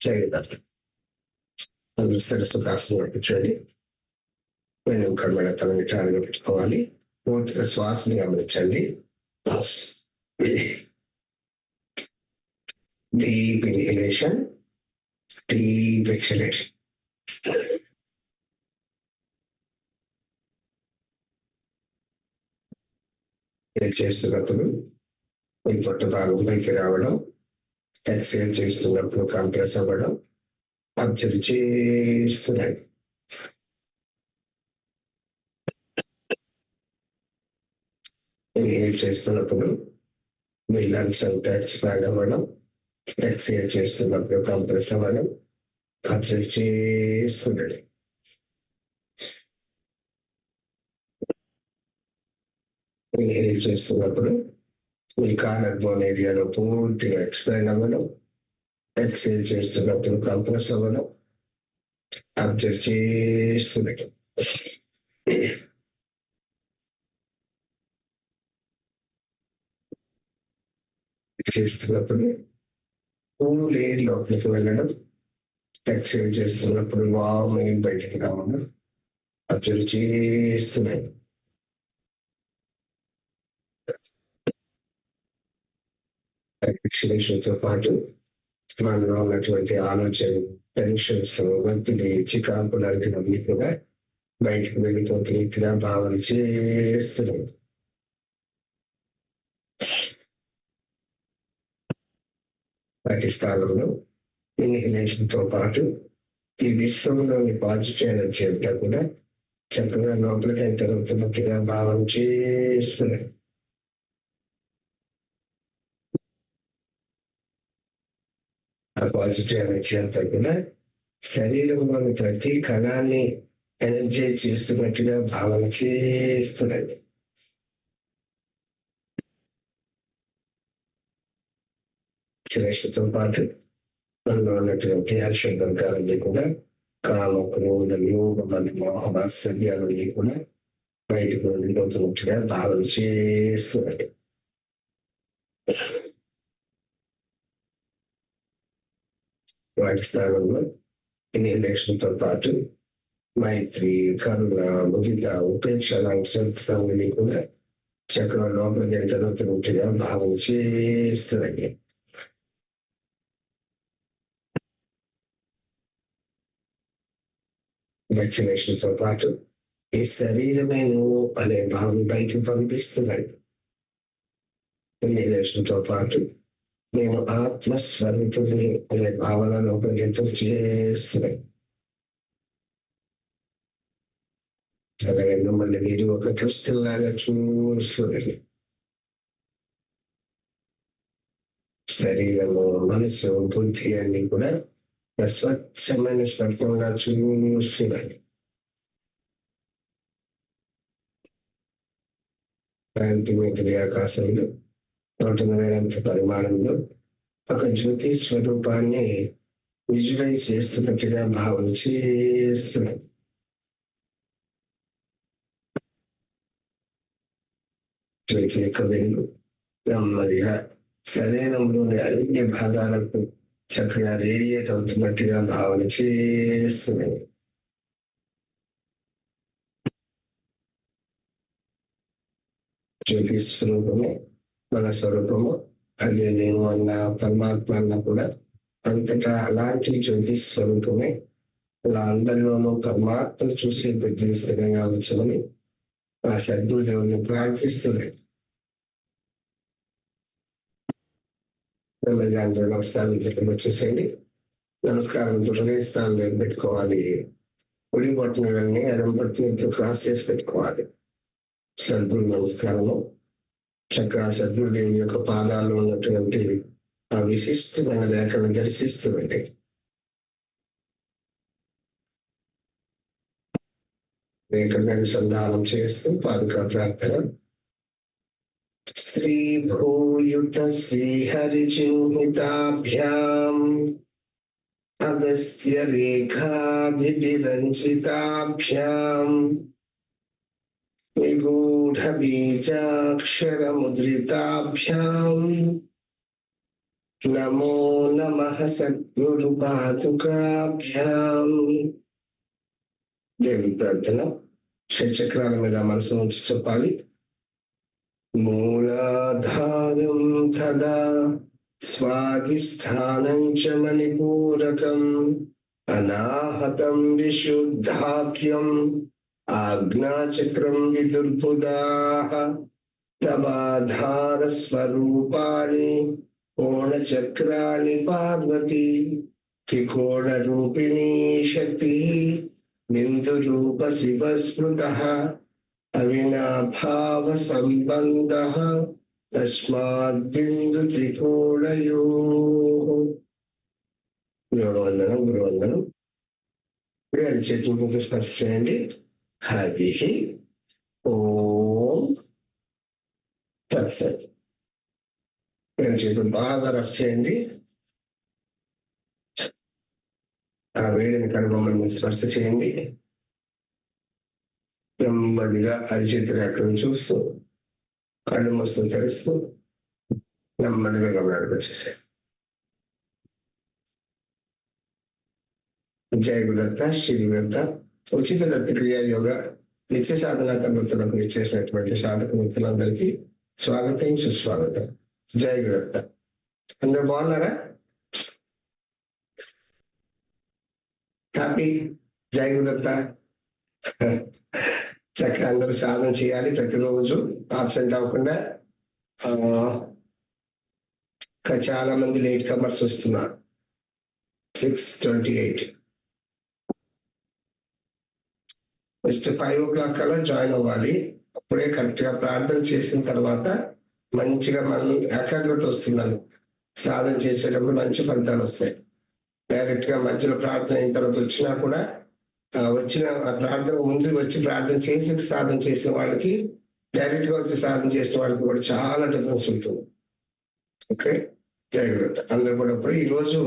చేయగలరు. అందరూ శిరస్సు కూర్చోండి. వెనుక మెడతల నిటారుగా పెట్టుకోవాలి. పూర్తిగా శ్వాసని గమనించండి. Deep inhalation, deep exhalation. చేస్తున్నప్పుడు మీ పొట్ట భాగం పైకి రావడం, ఎక్సేల్ చేస్తున్నప్పుడు కంప్రెస్ అవ్వడం అబ్జర్వ్ చేస్తున్నాయి. ఇన్హేల్ చేస్తున్నప్పుడు మీ లంగ్స్ అంతా ఎక్స్పాండ్ అవ్వడం, ఎక్సేల్ చేస్తున్నప్పుడు కంప్రెస్ అవ్వడం అబ్జర్వ్ చేస్తున్నాడు. ఇన్హేల్ చేస్తున్నప్పుడు మీ కాలర్ బోన్ ఏరియాలో పూర్తిగా ఎక్స్పాండ్ అవ్వడం, ఎక్సేల్ చేస్తున్నప్పుడు కంప్రెస్ అవ్వడం అబ్జర్వ్ చేస్తున్నాడు. చేస్తున్నప్పుడు కూల్ ఎయిర్ లోపలికి వెళ్ళడం, ఎక్సేల్ చేస్తున్నప్పుడు వామ్ ఎయిర్ బయటికి రావడం అబ్జర్వ్ చేస్తున్నాడు. ఎక్స్లేషన్తో పాటు మనలో ఉన్నటువంటి ఆలోచన, టెన్షన్స్, ఒత్తిడి, చికాకు లాంటివన్నీ కూడా బయటకు వెళ్ళిపోతున్నట్టుగా భావన చేస్తున్నాడు. వాటి స్థానంలో ఇన్హలేషన్ తో పాటు ఈ విశ్వంలోని పాజిటివ్ ఎనర్జీ అంతా కూడా చక్కగా లోపలికి ఎంటర్ అవుతున్నట్టుగా భావన చేస్తున్నాడు. ఆ పాజిటివ్ ఎనర్జీ అంతా కూడా శరీరంలోని ప్రతి కణాన్ని ఎనర్జైజ్ చేస్తున్నట్టుగా భావన చేస్తున్నాడు. శ్రేష్ఠతో పాటు మనలో ఉన్నటువంటి హర్షవర్గాలన్నీ కూడా కామ, క్రోధ, లోభ, మద, మోహ, వాత్సల్యాలన్నీ కూడా బయటకు వెళ్ళిపోతున్నట్టుగా భావన చేస్తున్నాడు. వాటి స్థానంలో ఇన్హలేషన్తో పాటు మైత్రి, కరుణ, ముదిత, ఉపేక్ష లాంటి సంతకాలని కూడా చక్కగా లోపలికి ఎంటర్ అవుతున్నట్టుగా భావన చేస్తున్నాడు. వ్యాక్సినేషన్తో పాటు ఈ శరీరమే నువ్వు అనే భావన బయటకు పంపిస్తున్నాడు. ఇన్హలేషన్తో పాటు నేను ఆత్మస్వరూపుడిని అనే భావన లోపలికి ఎంటర్ చేస్తున్నాడు. అలాగే మిమ్మల్ని మీరు ఒక క్రిస్టల్ లాగా చూస్తున్నాడు. శరీరము, మనసు, బుద్ధి అన్ని కూడా స్వచ్ఛమైన స్పష్టంగా చూస్తున్నాడు. శాంతిమేటది ఆకాశంలో 180 పరిమాణంలో ఒక జ్యోతి స్వరూపాన్ని విజువలైజ్ చేస్తున్నట్టుగా భావన చేస్తున్నాడు. జ్యోతి యొక్క వెలుగు నెమ్మదిగా శరీరంలోని అన్ని భాగాలకు చక్కగా రేడియేట్ అవుతున్నట్టుగా భావన చేస్తున్నాడు. జ్యోతి స్వరూపము మన స్వరూపము, అదే నేను అన్న పరమాత్మ అన్న కూడా అంతటా అలాంటి జ్యోతి స్వరూపమే. అలా అందరిలోనూ పరమాత్మ చూసే బుద్ధిని స్థిరంగా ఉంచమని ఆ సద్గురుదేవుని ప్రార్థిస్తున్నాడు. అందరూ నమస్కారం దగ్గరికి వచ్చేసేయండి. నమస్కారం హృదయస్థానం దగ్గర పెట్టుకోవాలి. కుడి పట్టిన వెళ్ళని ఎడమ పట్టిన క్రాస్ చేసి పెట్టుకోవాలి. సద్గురు నమస్కారము. చక్కగా సద్గురుదేవుని యొక్క పాదాల్లో ఉన్నటువంటి ఆ విశిష్టమైన రేఖను దర్శిస్తుంది. రేఖను అనుసంధానం చేస్తూ పాదుకా ప్రార్థన. శ్రీ భూయుత శ్రీహరిచిహ్నితాభ్యాం అగస్త్య రేఖాధిపిరంచితాభ్యాం నిగూఢ బీజాక్షర ముద్రితాభ్యాం నమో నమః సద్గురు పాదుకాభ్యాం. దేవి ప్రార్థన. షట్చక్రాల మీద మనసు ఉంచి చెప్పాలి. మూలాధారం తదా స్వాధిష్టానం చ మణిపూరకం అనాహతం విశుద్ధాఖ్యం ఆజ్ఞాచక్రం విదుర్బుధాః తవాధార స్వరూపాణి కోణచక్రాణి పార్వతీ త్రికోణ రూపిణీ శక్తి బిందు రూప శివ స్మృతః అవినాభావ సంబంధః తస్మాత్ బిందు త్రికోణయోః. యోగవందనం, గురువందనం. ఇప్పుడు అది చేతులకు స్పర్శ చేయండి. హరి ఓం తత్సత్. రెండు చేతులు బాగా రఫ్ చేయండి. ఆ వేడిని కనుబొమ్మని స్పర్శ చేయండి. నెమ్మదిగా అరిచేతి రేఖలను చూస్తూ కళ్ళు మూస్తూ తెరుస్తూ నెమ్మదిగా గమనానికి వచ్చేసాయి. జయ గురుదత్త, శ్రీ గురుదత్త. ఉచిత దత్త క్రియా యోగ నిత్య సాధన తరగతులకు ఇచ్చేసినటువంటి సాధక మిత్రులందరికీ స్వాగతం, సుస్వాగతం. జయ గురుదత్త. అందరూ బాగున్నారా? హ్యాపీ? జయ గురుదత్త. చక్కగా అందరూ సాధన చేయాలి ప్రతిరోజు, ఆబ్సెంట్ అవ్వకుండా. చాలా మంది లేట్ కమర్స్ వస్తున్నారు. 6:28. జస్ట్ 5 o'clock కల్లా జాయిన్ అవ్వాలి. అప్పుడే కరెక్ట్ గా ప్రార్థన చేసిన తర్వాత మంచిగా మనం ఏకాగ్రత వస్తున్నాను. సాధన చేసేటప్పుడు మంచి ఫలితాలు వస్తాయి. డైరెక్ట్ గా మధ్యలో ప్రార్థన అయిన తర్వాత వచ్చినా కూడా వచ్చిన ప్రార్థన ముందు వచ్చి ప్రార్థన చేసి సాధన చేసిన వాళ్ళకి, డైరెక్ట్ గా వచ్చి సాధన చేసిన వాళ్ళకి కూడా చాలా డిఫరెన్స్ ఉంటుంది. ఓకే, జాగ్రత్త. అందరూ కూడా ఇప్పుడు ఈరోజు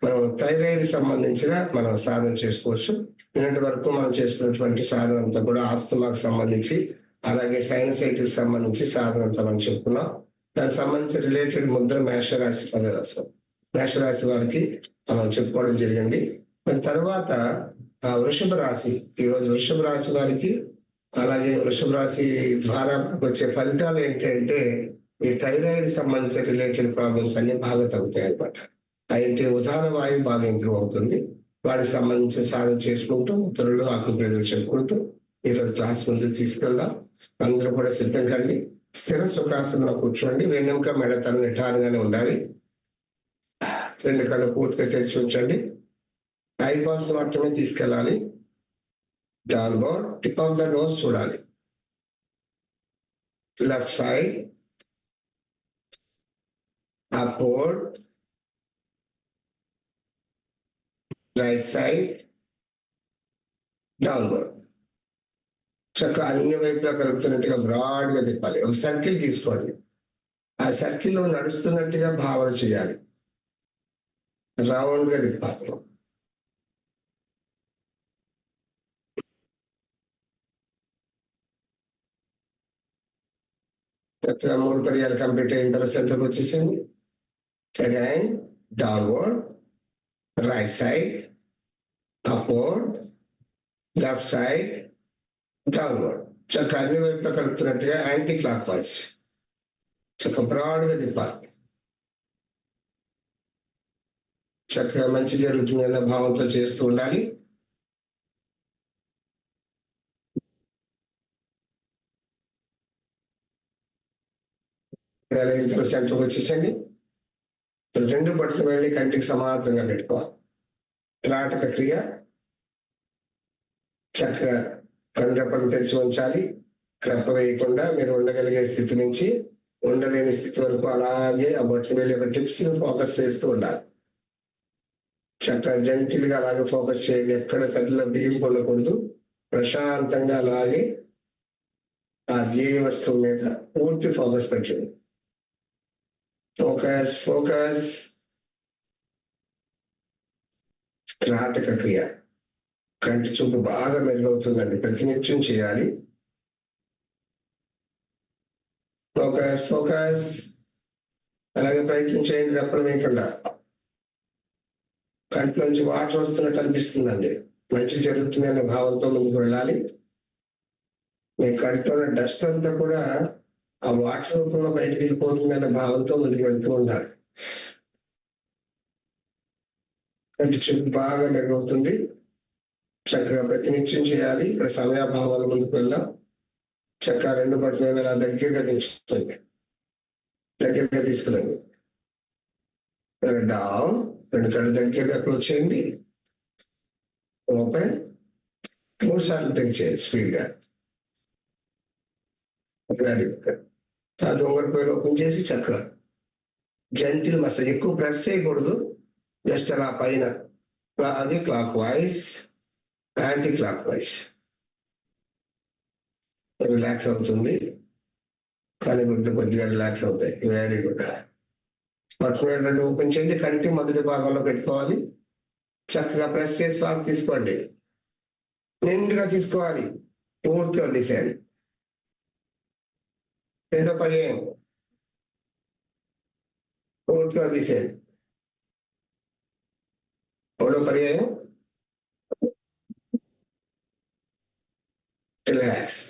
మనం థైరాయిడ్ సంబంధించిన మనం సాధన చేసుకోవచ్చు. నిన్నటి వరకు మనం చేసుకున్నటువంటి సాధన అంతా కూడా ఆస్తమాకు సంబంధించి, అలాగే సైనసైటిస్ సంబంధించి సాధన అంతా మనం చెప్పుకున్నాం. దానికి సంబంధించి రిలేటెడ్ ముద్ర మేషరాశి 10వ రాశి, మేషరాశి వారికి మనం చెప్పుకోవడం జరిగింది. దాని తర్వాత వృషభ రాశి, ఈరోజు వృషభ రాశి వారికి, అలాగే వృషభ రాశి ద్వారా వచ్చే ఫలితాలు ఏంటంటే ఈ థైరాయిడ్ సంబంధించిన రిలేటెడ్ ప్రాబ్లమ్స్ అన్ని బాగా తగ్గుతాయి అనమాట. అయితే ఉదాహరణ వాయువు బాగా ఇంప్రూవ్ అవుతుంది. వాటికి సంబంధించిన సాధన చేసుకుంటూ ఉత్తరులు ఆకుప్రజలు చెప్పుకుంటూ ఈరోజు క్లాస్ ముందు తీసుకెళ్దాం. అందరూ కూడా సిద్ధంగా అండి. స్థిర సుఖాసనంలో కూర్చోండి. వెన్నెముక మెడతల నిటారుగానే ఉండాలి. 2 కళ్ళు పూర్తిగా తెరిచి ఉంచండి. ఐబాల్స్ మాత్రమే తీసుకెళ్ళాలి. Down bound, tip of the nose చూడాలి. Left side upward, right side downward. చక్కగా అన్ని వైపులా కలుపుతున్నట్టుగా బ్రాడ్ గా తిప్పాలి. ఒక సర్కిల్ తీసుకోండి. ఆ సర్కిల్లో నడుస్తున్నట్టుగా భావన చేయాలి. రౌండ్ గా తిప్పాలి. చక్కగా 3 పర్యాలు కంప్లీట్ అయిన తర్వాత సెంటర్కి వచ్చేసింది. Again downward, right side upward, left side downward. చక్కగా అన్ని వైపులా కలుపుతున్నట్టుగా యాంటీ క్లాక్ వైజ్ చక్కగా బ్రాడ్ గా తిప్పాలి. చక్కగా మంచి జరుగుతుంది అన్న భావంతో చేస్తూ ఉండాలి. సెంటర్కి వచ్చేసండి. 2 బట్టలు వెళ్ళి కంటికి సమాంతరంగా పెట్టుకోవాలి. త్రాటక క్రియ. చక్కగా కనురెప్పను తెరిచి ఉంచాలి. రెప్ప వేయకుండా మీరు ఉండగలిగే స్థితి నుంచి ఉండలేని స్థితి వరకు అలాగే ఆ బట్టలు వెళ్ళి ఒక టిప్స్ ఫోకస్ చేస్తూ ఉండాలి. చక్కగా జెంటిల్ గా అలాగే ఫోకస్ చేయండి. ఎక్కడ సరిలో బియ్యం ఉండకూడదు. ప్రశాంతంగా అలాగే ఆ ధ్యేయ వస్తువు మీద పూర్తి ఫోకస్ పెట్టండి. Focus focus. త్రాటక క్రియ. కంటి చూపు బాగా మెరుగవుతుందండి. ప్రతినిత్యం చేయాలి. Focus focus. అలాగే ప్రయత్నం చేయండి, రెప్పలు వేయకుండా. కంట్లోంచి వాటర్ వస్తున్నట్టు అనిపిస్తుందండి, మంచి జరుగుతుంది అనే భావంతో ముందుకు వెళ్ళాలి. మీ కంట్లో ఉన్న డస్ట్ అంతా కూడా ఆ వాటర్ రూపంలో బయటకు వెళ్ళిపోతుంది అనే భావంతో ముందుకు వెళ్తూ ఉండాలి. కంటి చూపు బాగా మెరుగవుతుంది. చక్కగా ప్రతినిత్యం చేయాలి. ఇక్కడ సమయాభావాల ముందుకు వెళ్దాం. చక్కగా రెండు బట్టలు అలా దగ్గరగా తెచ్చుకోండి, దగ్గరగా తీసుకురండి. డౌన్, రెండు కళ్ళు దగ్గరగా క్లోజ్ చేయండి. ఓపెన్, 3 సార్లు టెక్ చేయండి స్పీడ్ గా. Very good. దొంగరపోయి ఓపెన్ చేసి చక్కగా జెంటిల్ మసాజ్, ఎక్కువ ప్రెస్ చేయకూడదు, జస్ట్ అలా పైన అలాగే clock wise, anti clock wise. Relax అవుతుంది, కానీ గుడ్లు కొద్దిగా రిలాక్స్ అవుతాయి. Very good. పట్టుకునేటట్టు ఓపెన్ చేయండి. కంటి మొదటి భాగంలో పెట్టుకోవాలి. చక్కగా ప్రెస్ చేసి శ్వాస తీసుకోండి. నిండుగా తీసుకోవాలి, పూర్తిగా తీసేయండి. రెండో పర్యాయం పూర్తిగా తీసేయండి. మూడో పర్యాయం రిలాక్స్.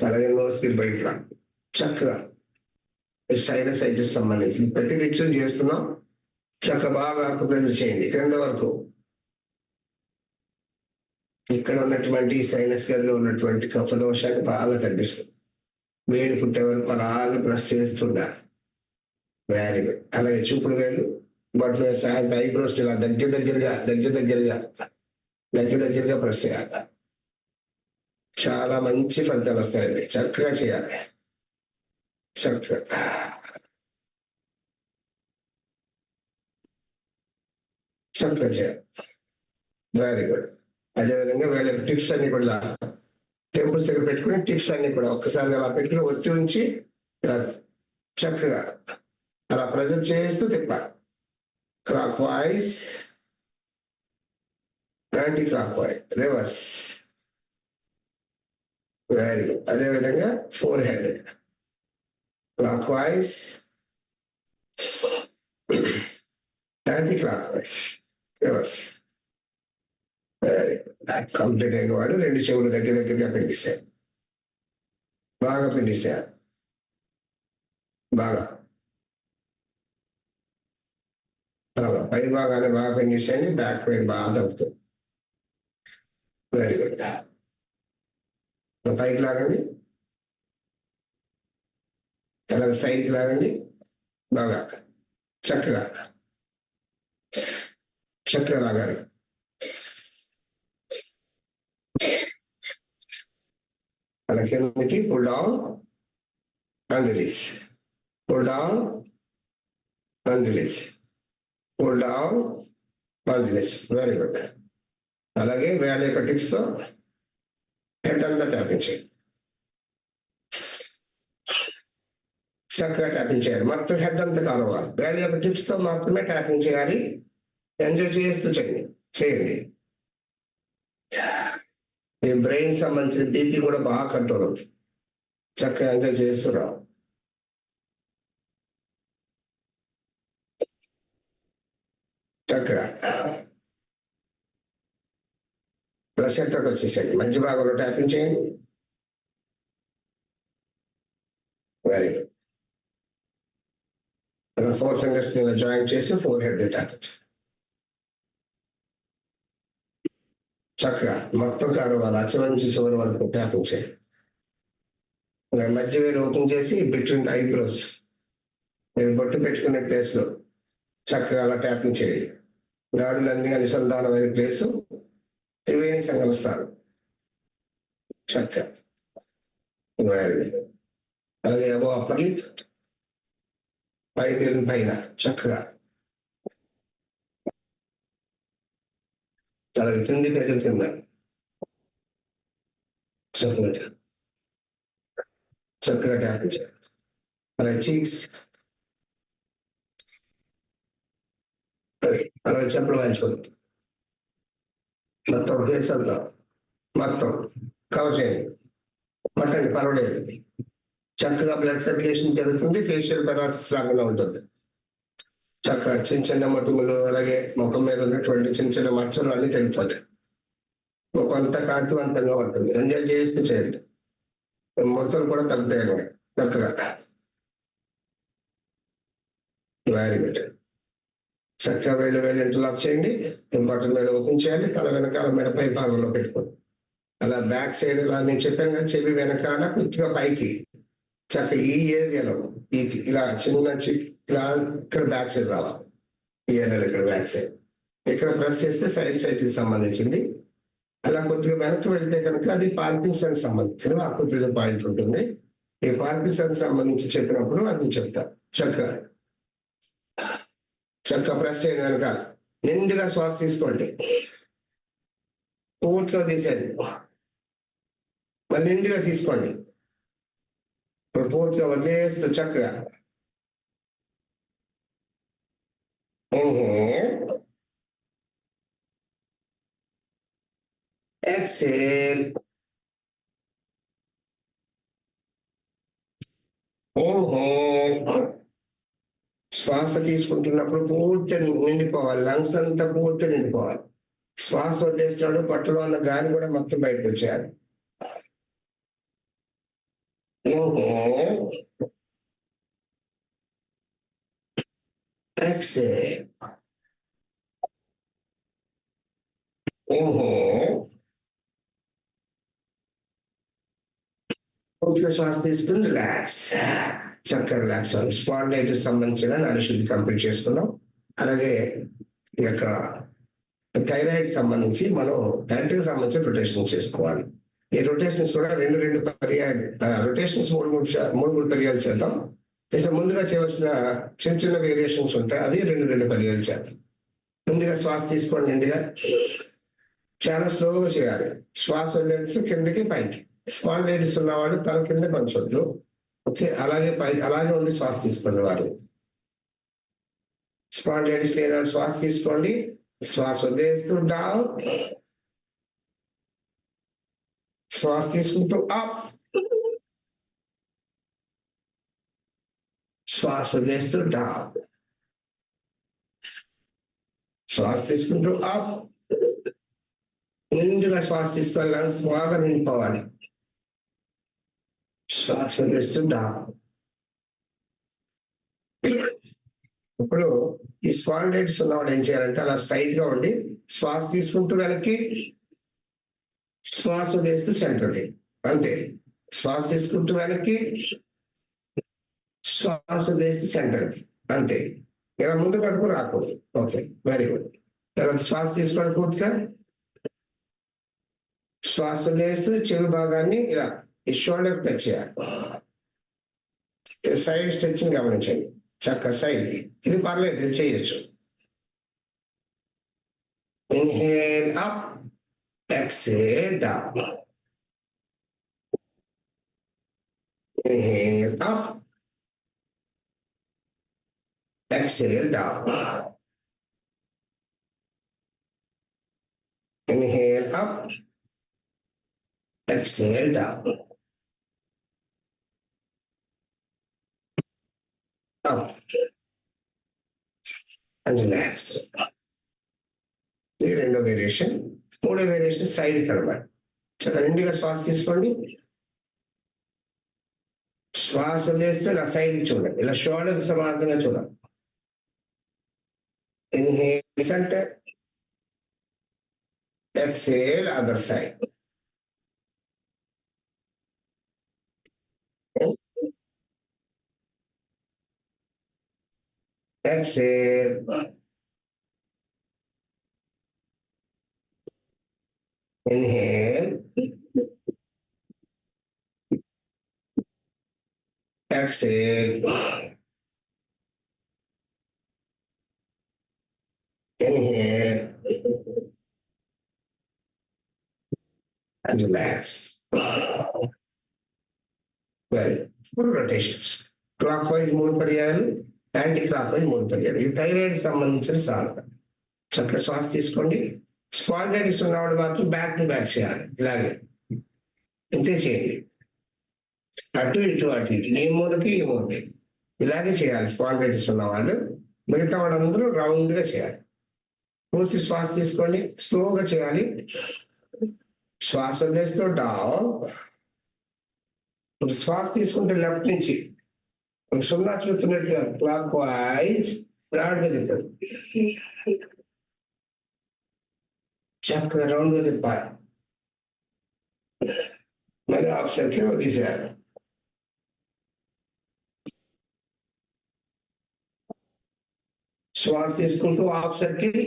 అలాగే నోస్ కి బయట చక్కగా సైనసైటిస్ సంబంధించి ప్రతి నిత్యం చేస్తున్నాం. చక్కగా బాగా ప్రెజర్ చేయండి క్రింద వరకు. ఇక్కడ ఉన్నటువంటి సైనస్ గదిలో ఉన్నటువంటి కఫ దోషాన్ని బాగా తగ్గిస్తుంది. వేడి పుట్టే వరకు అలాగే ప్రెస్ చేస్తుండాలి. Very good. అలాగే చూపుడు వేలు బట్ సాయంత్రం ఐబ్రోస్ ఇలా దగ్గరగా ప్రెస్ చేయాలి. చాలా మంచి ఫలితాలు వస్తాయండి. చక్కగా చేయాలి. చక్కగా చేయాలి. Very good. అదేవిధంగా వీళ్ళ టిప్స్ అన్ని కూడా టెంపుల్స్ దగ్గర పెట్టుకుని టిప్స్ అన్ని కూడా ఒక్కసారి అలా పెట్టుకుని ఒత్తి ఉంచి ఇలా చక్కగా అలా ప్రెజర్ చేస్తూ తిప్పాలి. Clockwise, anti clock wise, reverse. Very good. అదేవిధంగా forehead clockwise, anti clock wise, reverse. Very good. Complete అయిన వాళ్ళు రెండు చెవులు దగ్గరగా పిండిస్తారు. బాగా పిండిస్తారు. బాగా పై భాగాన్ని బాగా పిండిసేయండి. బ్యాక్ పెయిన్ బాగా అవుతుంది. Very good. పైకి లాగండి, అలాగే సైడ్కి లాగండి. బాగా చక్కగా లాగాలి. అలా కిందకి pull down and release, pull down and release, pull down and release. Very good. అలాగే వేళ యొక్క టిప్స్ తో హెడ్ అంతా ట్యాపింగ్ చేయాలి. చక్కగా ట్యాపింగ్ చేయాలి. మొత్తం హెడ్ అంతా కావాలి. వేళ యొక్క టిప్స్ తో మాత్రమే ట్యాపింగ్ చేయాలి. ఎంజాయ్ చేస్తూ చేయండి. మీ బ్రెయిన్ సంబంధించిన బీపీ కూడా బాగా కంట్రోల్ అవుతుంది. చక్కగా ఎంజాయ్ చేస్తున్నాం. చక్కగా ప్లస్ సెంటర్కి వచ్చేసేయండి. మధ్య భాగంలో ట్యాపింగ్ చేయండి. Very good. 4 ఫింగర్స్ జాయిన్ చేసి 4 హెడ్ ట్యాప్. చక్కగా మొత్తం కారువాలి. చివరి నుంచి చివరి వరకు ట్యాపింగ్ చేయండి. మధ్య వేలు ఓపెన్ చేసి బిట్వీన్ ఐబ్రోస్ మీరు బొట్టు పెట్టుకునే ప్లేస్ లో చక్కగా అలా ట్యాపింగ్ చేయండి. నాడులన్నీ అనుసంధానమైన ప్లేసు త్రివేణి సంగమిస్తారు. చక్కగా అలాగే ఏవో అప్పటి పై వేలు పైన చక్కగా అలాగే కింది పేజీల కింద చక్కగా ట్యాపింగ్ చేయాలి. అలాగే చీక్స్, అలాగే చెప్పులు వాయించుకోండి. మొత్తం ఫేస్ అంతా మొత్తం కవర్ చేయండి. పట్టండి, పర్వాలేదు. చక్కగా బ్లడ్ సర్క్యులేషన్ జరుగుతుంది, ఫేషియల్ పెరాసిస్ రాకుండా ఉంటుంది. చక్కగా చిన్న చిన్న మొటిమలు, అలాగే ముఖం మీద ఉన్నటువంటి చిన్న చిన్న మచ్చలు అన్ని తగ్గిపోతాయి. కొంత కాంతివంతంగా ఉంటుంది. ఎంజాయ్ చేస్తూ చేయండి. మొత్తం కూడా తగ్గుతాయి చక్కగా. Very good. చక్కగా వేళ్ళు ఇంటర్లాక్ చేయండి. బటన్ మీద ఓపెన్ చేయాలి. తల వెనకాల మెడ పై భాగంలో పెట్టుకోండి. అలా బ్యాక్ సైడ్ ఇలా నేను చెప్పాను కదా, చెవి వెనకాల కొద్దిగా పైకి చక్కగా ఈ ఏరియాలో ఇలా చిన్న ఇలా ఇక్కడ బ్యాక్ సైడ్ రావాలి. ఈ ఏరియాలో ఇక్కడ బ్యాక్ సైడ్ ఇక్కడ ప్రెస్ చేస్తే సైడ్ కి సంబంధించింది. అలా కొద్దిగా వెనక్కి వెళ్తే కనుక అది పార్కిన్సన్ సంబంధించిన ఆకుపచ్చ పాయింట్ ఉంటుంది. ఈ పార్కిన్సన్ సంబంధించి చెప్పినప్పుడు అది చెప్తా. చక్కగా ప్రెస్ చేయండి. వెనకాల నిండుగా శ్వాస తీసుకోండి. పూర్తిగా తీసేయండి. మళ్ళీ నిండుగా తీసుకోండి. ఇప్పుడు పూర్తిగా వదిలేస్తూ చక్కగా ఎక్సేల్. శ్వాస తీసుకుంటున్నప్పుడు పూర్తి నిండిపోవాలి. లంగ్స్ అంతా పూర్తి నిండిపోవాలి. శ్వాస వదిలేస్తున్నాడు, పట్టులో ఉన్న గాలి కూడా మొత్తం బయటకు వచ్చేయాలి. Exhale. పూర్తిగా శ్వాస తీసుకుని రిలాక్స్. చక్కగా రిలాక్స్ అవ్వాలి. స్పాండిలైటిస్ సంబంధించిన నడిశుద్ధి కంప్లీట్ చేసుకున్నాం. అలాగే ఈ యొక్క థైరాయిడ్ సంబంధించి మనం డైరెక్ట్ సంబంధించిన రొటేషన్ చేసుకోవాలి. ఈ రొటేషన్స్ కూడా రెండు పర్యాలు, రొటేషన్స్ మూడు పర్యాలు చేద్దాం. ముందుగా చేయవలసిన చిన్న వేరియేషన్స్ ఉంటాయి, అవి రెండు పర్యాలు చేద్దాం. ముందుగా శ్వాస తీసుకోండి. నిండుగా చాలా స్లోగా చేయాలి. శ్వాస వదిలేసి కిందకి పైకి. స్పాండిలైటిస్ ఉన్నవాడు తల కింద పంచొద్దు. ఓకే, అలాగే అలాగే ఉండి శ్వాస తీసుకోండి. వారు స్పాండిలైటిస్ లేని శ్వాస తీసుకోండి. శ్వాస వదిలేస్తూ డౌన్, శ్వాస తీసుకుంటూ అప్, శ్వాస వదిలేస్తూ డౌన్, శ్వాస తీసుకుంటూ అప్. నిండుగా శ్వాస తీసుకోవాలి. లంగ్స్ బాగా నిండిపోవాలి. శ్వాస వదిలేస్తూ డౌన్. ఇప్పుడు ఈ స్పాండిలైటిస్ ఉన్నవాడు ఏం చేయాలంటే అలా స్ట్రైట్ గా ఉండి శ్వాస తీసుకుంటూ వెనక్కి, శ్వాస వదిలేస్తూ సెంటర్కి. అంతే. శ్వాస తీసుకుంటూ వెనక్కి, శ్వాస వదిలేస్తూ సెంటర్కి. అంతే. ఇలా ముందు కడుపు రాకూడదు. Okay, very good. తర్వాత శ్వాస తీసుకోవడం పూర్తిగా. శ్వాస వదిలేస్తూ చెవి భాగాన్ని ఇలా ఈ షోల్డర్ టచ్ చేయాలి. సైడ్ స్ట్రెచ్చింగ్ గమనించండి. చక్కగా సైడ్ కి. ఇది పర్లేదు, ఇది చేయొచ్చు. Inhale up, exhale down. Inhale up, exhale down. Inhale up, exhale down. Up and relax. ఇది రెండో వేరియేషన్. మూడో వేరియేషన్ సైడ్ కనబడి చక్కగా నిండుగా శ్వాస తీసుకోండి. శ్వాస వదిలేస్తే నా సైడ్ చూడండి. ఇలా షోల్డర్ సమానంగా చూడాలి. Inhale centre, exhale other side. Exhale. Inhale. Exhale. Inhale. And relax. Well, full rotations. Clockwise 3 పర్యాయాలు, యాంటీ క్లాక్ వైజ్ 3 పర్యాలు. ఇది థైరాయిడ్ సంబంధించిన సాధన. చక్కగా శ్వాస తీసుకోండి. స్పాండిలైటిస్ ఉన్నవాడు మాత్రం బ్యాక్ టు బ్యాక్ చేయాలి. ఇలాగే ఇంతే చేయండి. అటు ఇటు అటు ఇటు ఈ మూలకి ఈ మూలకి ఇలాగే చేయాలి. స్పాండిలైటిస్ ఉన్న వాళ్ళు. మిగతా వాళ్ళందరూ రౌండ్ గా చేయాలి. పూర్తి శ్వాస తీసుకోండి, స్లోగా చేయాలి. శ్వాస వదిలేస్తూ డౌన్. శ్వాస తీసుకుంటే లెఫ్ట్ నుంచి సున్నా చూస్తున్నట్టుగా క్లాక్ వైజ్ బ్రాడ్గా తిప్పాడు. చక్కగా రౌండ్గా తిప్పాలి. మరి హాఫ్ సర్కిల్ తీసేయాలి. శ్వాస తీసుకుంటూ హాఫ్ సర్కిల్,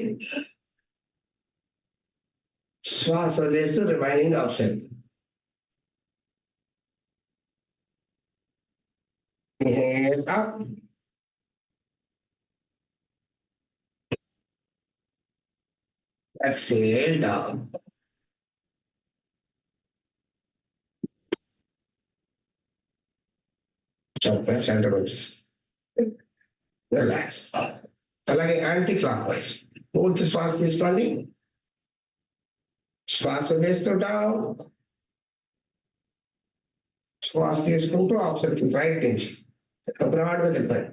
శ్వాస వదిలేస్తూ remaining half circle. Inhale up. Exhale down. చక్కగా సెంటర్ వచ్చేసి రిలాక్స్. అలాగే యాంటీ క్లాక్ వైజ్ పూర్తి శ్వాస తీసుకోండి. శ్వాస వదిలేస్తుంటా, శ్వాస తీసుకుంటూ హాఫ్ సర్కిల్ రైట్ నుంచి బ్రాడ్గా తిప్పండి.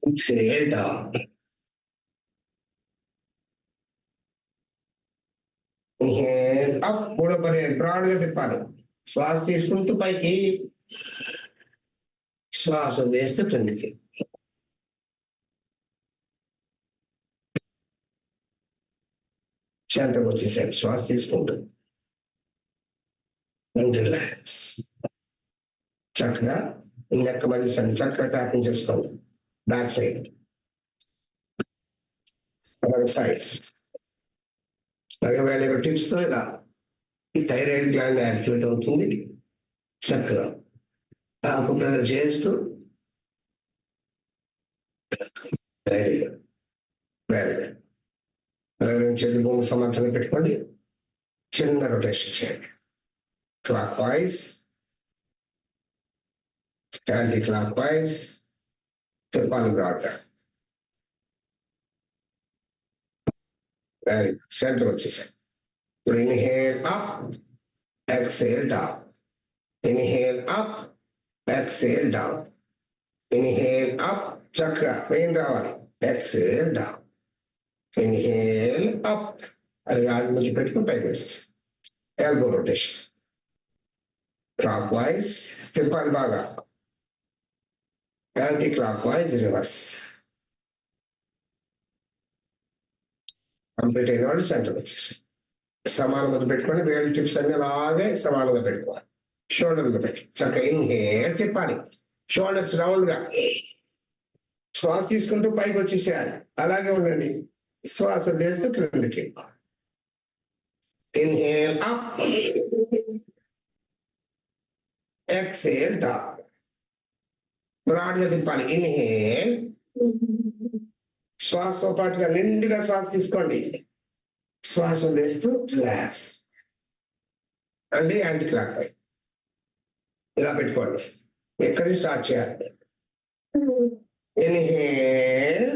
Exhale down. Inhale up. మూడో పని బ్రాడ్గా తిప్పాలి. శ్వాస తీసుకుంటూ పైకి, శ్వాస వదిలేస్తే క్రిందికి. సెంటర్కి వచ్చేసాడు. శ్వాస తీసుకుంటూ రిలాక్స్. చక్కగా నెక్ మధ్య చక్కగా ట్యాపింగ్ చేసుకోండి. Back side, sides. అలాగే వేళ టిప్స్ తో ఇలా ఈ థైరాయిడ్ గ్లాండ్ యాక్టివేట్ అవుతుంది. చక్కగా ఆకు ప్రెజర్ చేస్తూ వెరీ గుడ్, వెరీ గుడ్. అలాగే చేతి భూమి సమర్థన పెట్టుకోండి. చిన్న రొటేషన్ చేయండి. Clockwise, anti clock wise తిప్పాలి బ్రాడ్గా. Very good. సెంటర్ వచ్చేసాయి. ఇప్పుడు inhale up, exhale down. Inhale up, exhale down. Inhale up, చక్కగా పెయిన్ రావాలి. Exhale down. ఇన్హేల్ అప్, అది ఆది నుంచి పెట్టుకుని పైకి వచ్చేసి ఎల్బో రొటేషన్. క్లాక్ వైజ్ తిప్పాలి బాగా. Anti clock wise reverse. Complete అయిన వాళ్ళు సెంటర్ వచ్చేసి సమానంగా పెట్టుకొని వేలు టిప్స్ అన్ని అలాగే సమానంగా పెట్టుకోవాలి. షోల్డర్ మీద పెట్టి చక్కగా ఇన్హేల్ తిప్పాలి. షోల్డర్స్ రౌండ్ గా. శ్వాస తీసుకుంటూ పైకి వచ్చేసేయాలి. అలాగే ఉండండి. శ్వాస వదిలేస్తూ క్రిందికి. Inhale up, exhale down. బ్రాడ్గా తిప్పాలి. ఇన్హేల్, శ్వాసతో పాటుగా నిండుగా శ్వాస తీసుకోండి. శ్వాస వదిలేస్తూ రిలాక్స్. అంటే యాంటీ క్లాక్ వైజ్ ఇలా పెట్టుకోండి. ఎక్కడి స్టార్ట్ చేయాలి. ఇన్హేల్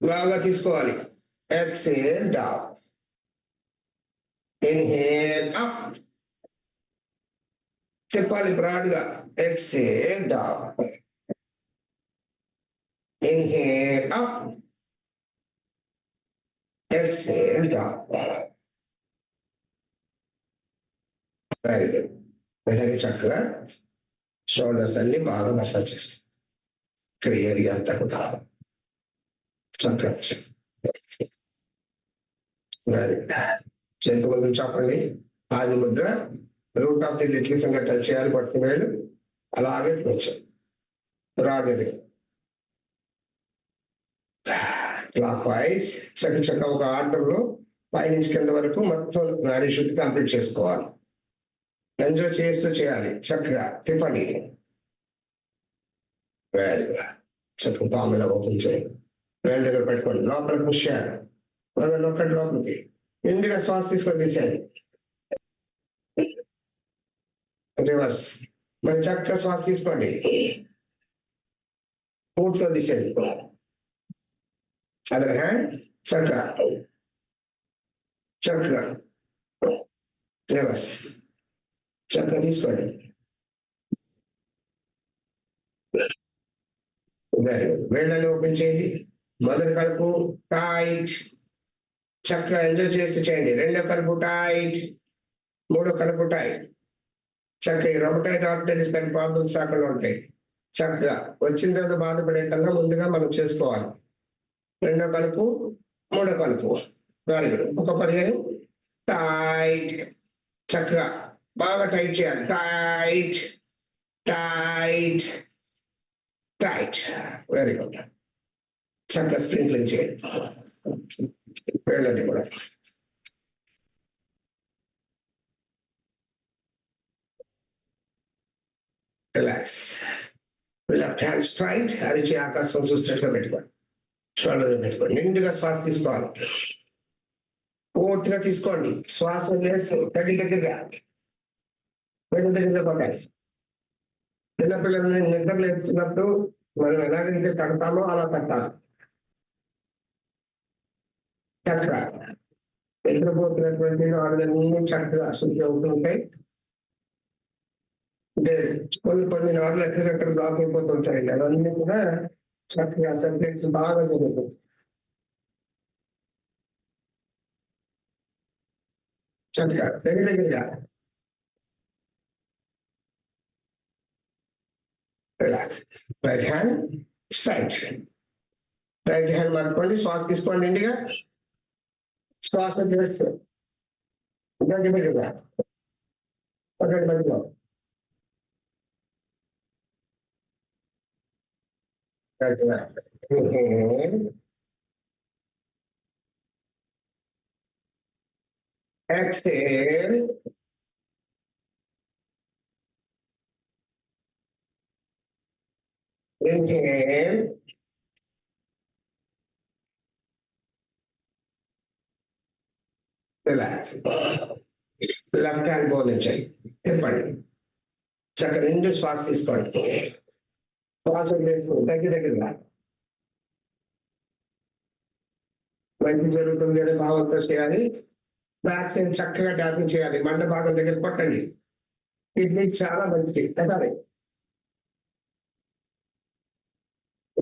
బాగా తీసుకోవాలి. Exhale down. ఇన్హేల్ అప్, తిప్పాలి బ్రాడ్గా. Exhale down. Inhale up, exhale down. Very good. ఇలాగే చక్కగా షోల్డర్స్ అన్ని బాగా మసాజ్ చేస్తాం. ఇక్కడ ఏరియా అంతా కూడా చక్కగా వెరీ గుడ్. చేతి ముందు చెప్పండి. ఆది Mudra, root of the little finger touch చేయాలి. పట్టుకుని వేళ్ళు అలాగే వచ్చాం. బ్రాడ్ అది క్లాక్ వైజ్ చక్క ఒక ఆర్డర్లో పైనుంచి కింద వరకు మొత్తం నాడీ శుద్ధి కంప్లీట్ చేసుకోవాలి. ఎంజాయ్ చేస్తూ చేయాలి. చక్కగా తిప్పండి. Very good. చక్కగా పాములా ఓపెన్ చేయండి. వేళ్ళ దగ్గర పెట్టుకోండి. లోపలికి పుష్ చేయాలి. నొక్కండి లోపలికి. నిండుగా శ్వాస తీసుకొని తీసేయండి. రివర్స్. మరి చక్కగా శ్వాస తీసుకోండి, పూర్తిగా తీసేయండి. అదర్ హ్యాండ్ చక్కగా చక్కగా రివర్స్ చక్కగా తీసుకోండి. Very good. వేళ్ళని ఓపెన్ చేయండి. మొదటి కలుపు టైట్, చక్కగా ఎంజాయ్ చేసి చేయండి. రెండో కలుపు టైట్, మూడో కలుపు టైట్. చక్కగా ఈ రొమటైడ్ ఆర్థరైటిస్ కానీ ప్రాబ్లమ్స్ రాకుండా ఉంటాయి. చక్కగా వచ్చిన తర్వాత బాధపడే కన్నా ముందుగా మనం చేసుకోవాలి. రెండో కలుపు, మూడో కలుపు. Very good. ఒక పర్యాయం టైట్, చక్కగా బాగా టైట్ చేయాలి. Tight tight tight. Very good. చక్కగా స్ప్రింక్లింగ్ చేయండి వేళ్ళని కూడా. రిలాక్స్. లెఫ్ట్ హ్యాండ్ స్ట్రైట్, అరిచి ఆకాశం చూసినట్టుగా పెట్టుకోండి. షోల్డర్ పెట్టుకోండి. నిండుగా శ్వాస తీసుకోవాలి. పూర్తిగా తీసుకోండి. శ్వాస వేస్తూ దగ్గరగా పట్టాలి. చిన్నపిల్లల్ని నిద్ర లేపుతున్నప్పుడు మనం ఎలాగైతే తడతామో అలా తట్టాలి. చక్కగా నిద్రపోతున్నటువంటి నాడులన్నీ చక్కగా శుద్ధి అవుతుంటాయి. అంటే కొన్ని నాడులు ఎక్కడికక్కడ బ్లాక్ అయిపోతుంటాయి. అవన్నీ కూడా చక్కగా సబ్జెక్ట్స్ బాగా జరుగుతుంది. చక్కగా దగ్గరగా relax. Right hand straight. Right hand పట్టుకోండి. శ్వాస తీసుకోండి. ఇండిగా శ్వాస చేస్తే దగ్గరగా ఒకటి మధ్యలో exhale, inhale, relax. Left hand bone వచ్చాయి చెప్పండి. చక్కగా నిండు శ్వాస తీసుకోండి. శ్వాస దగ్గరగా మంచి జరుగుతుంది అనే భావంతో చేయాలి. బ్యాక్ సైడ్ చక్కగా ట్యాపింగ్ చేయాలి. మండ భాగం దగ్గర కొట్టండి. కిడ్నీ చాలా మంచిది కదా.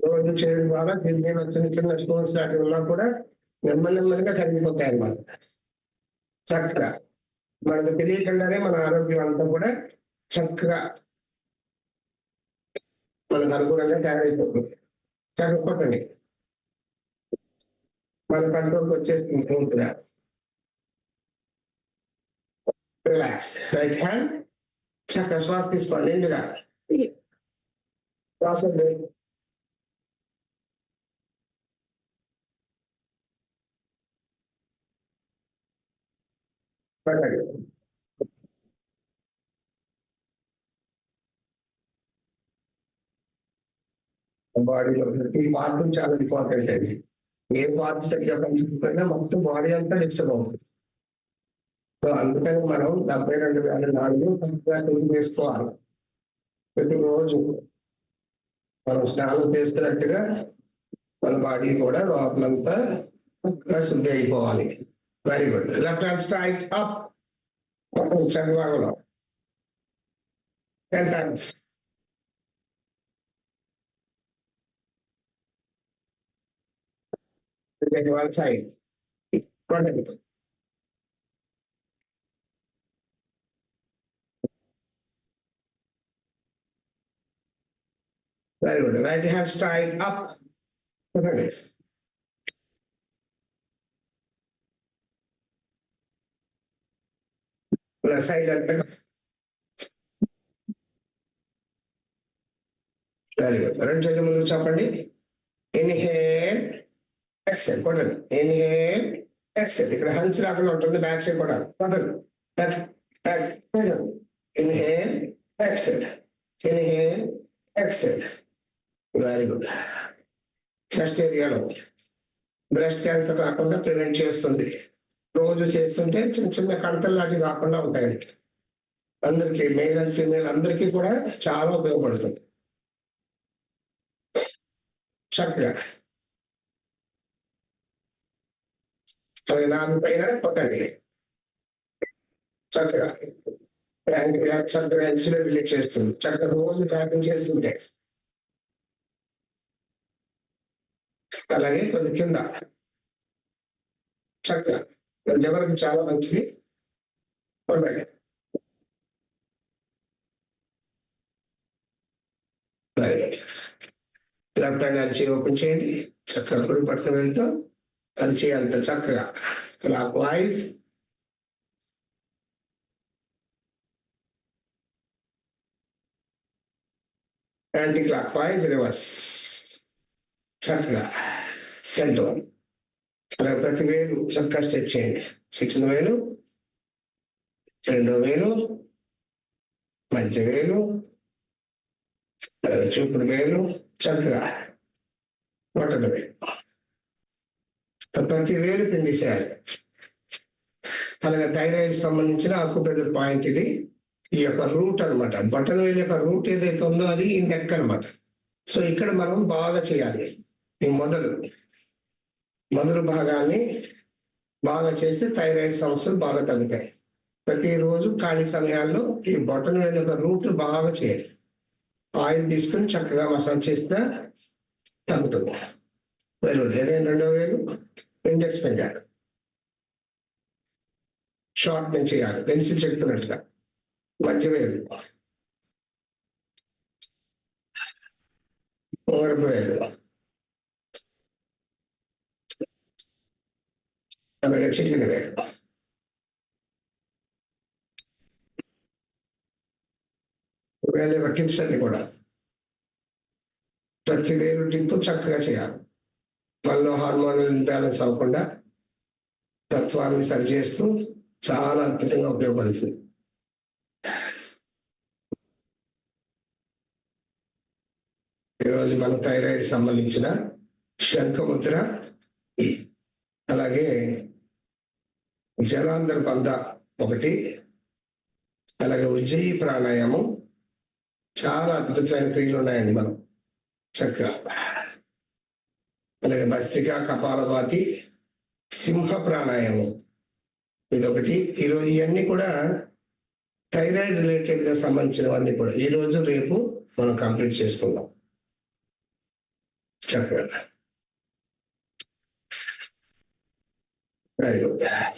రోజు చేయడం ద్వారా కిడ్నీలో చిన్న చిన్న స్టోన్స్ లాంటివి ఉన్నా కూడా నెమ్మదిగా కరిగిపోతాయి అన్నమాట. చక్కగా మనకు తెలియకుండానే మన ఆరోగ్యం అంతా కూడా చక్కగా మనకు అనుకూలంగా తయారైపోతుంది. చక్కగా కొట్టండి. మన కంట్రోల్కి వచ్చేస్తుంది పూర్తిగా. రిలాక్స్. రైట్ హ్యాండ్ చక్కగా శ్వాస తీసుకోండి. నిండుగా శ్వాస బాడీలో ప్రతి పార్ట్ చాలా ఇంపార్టెంట్ అది. ఏ పార్ట్ సరిగ్గా పనిచేయకపోయినా మొత్తం బాడీ అంతా డిస్టర్బ్ అవుతుంది. సో అందుకని మనం 72,000 నాడులు చేసుకోవాలి. ప్రతిరోజు మనం స్నానం చేస్తున్నట్టుగా మన బాడీ కూడా లోపలంతా శుద్ధి అయిపోవాలి. Very good. Left hand straight up చంద్రబాబులో 10 times. One side. Very good. Right hand straight up. Left side and very good. Run check mundu chapandi. Inhale, exhale. Kodanడి. Inhale, exhale. ఇక్కడ హంచ్ రాకుండా ఉంటుంది. బ్యాక్ సైడ్ కొడాలి. కొడండి. Inhale, exhale. Inhale, exhale. Very good. Chest ఏరియాలో breast cancer రాకుండా prevent చేస్తుంది. రోజు చేస్తుంటే చిన్న చిన్న కంటలు లాంటివి రాకుండా ఉంటాయండి. అందరికీ మేల్ అండ్ ఫీమేల్ అందరికీ కూడా చాలా ఉపయోగపడుతుంది. చక్కగా అది 4 పైన కొట్టండి. చక్కగా చక్కగా ఇన్సులిన్ రిలీజ్ చేస్తుంది. చక్కగా రోజు ట్యాపింగ్ చేస్తుంటే, అలాగే కొద్ది కింద చక్కగా లివర్కి చాలా మంచిది. కొట్టండి. లెఫ్ట్ హ్యాండ్ అరిచి ఓపెన్ చేయండి. చక్కగా కుడి పట్టున వెళ్తూ అరిచి అంత చక్కగా clockwise anti clock wise reverse చక్కగా సెంటర్. అలా ప్రతి వేలు చక్కగా స్ట్రెచ్ చేయండి. చిటిన వేలు, రెండో వేలు, మధ్య వేలు, చూపుడు వేలు, చక్కగా బొటన వేలు, ప్రతి వేలు పిండిసేయాలి. అలాగే థైరాయిడ్ సంబంధించిన ఆకుప్రెజర్ పాయింట్ ఇది. ఈ యొక్క రూట్ అనమాట. బటన్ వేలు యొక్క రూట్ ఏదైతే ఉందో అది ఈ నెక్ అనమాట. సో ఇక్కడ మనం బాగా చేయాలి. ఈ మొదలు భాగాన్ని బాగా చేస్తే థైరాయిడ్ సమస్యలు బాగా తగ్గుతాయి. ప్రతిరోజు ఖాళీ సమయాల్లో ఈ బటన్ వేలు యొక్క రూట్ బాగా చేయాలి. ఆయిల్ తీసుకుని చక్కగా మసాజ్ చేస్తే తగ్గుతుంది. వేలు ఏదైనా రెండో వేలు ఇండెక్స్ ఫింగర్ షార్ట్ నుంచి చేయాలి, పెన్సిల్ చెప్తున్నట్టుగా. మధ్య వేలు, ఉంగరపు వేలు, అలాగే చిటికిన వేలు. వేల యొక్క టిప్స్ అన్ని కూడా ప్రతి వేలు టిప్ చక్కగా చేయాలి. మనలో హార్మోనల్ ఇంబ్యాలెన్స్ అవ్వకుండా తత్వాన్ని సరిచేస్తూ చాలా అద్భుతంగా ఉపయోగపడుతుంది. ఈరోజు మన థైరాయిడ్ సంబంధించిన శంఖముద్ర, అలాగే జలాంధర్ బంధ ఒకటి, అలాగే ఉజ్జయి ప్రాణాయామం, చాలా అద్భుతమైన క్రియలు ఉన్నాయండి మనం చక్కగా. అలాగే భస్త్రిక, కపాలభాతి, సింహ ప్రాణాయామం ఇదొకటి. ఈరోజు ఇవన్నీ కూడా థైరాయిడ్ రిలేటెడ్ గా సంబంధించినవన్నీ కూడా ఈరోజు రేపు మనం కంప్లీట్ చేసుకుందాం చక్కగా.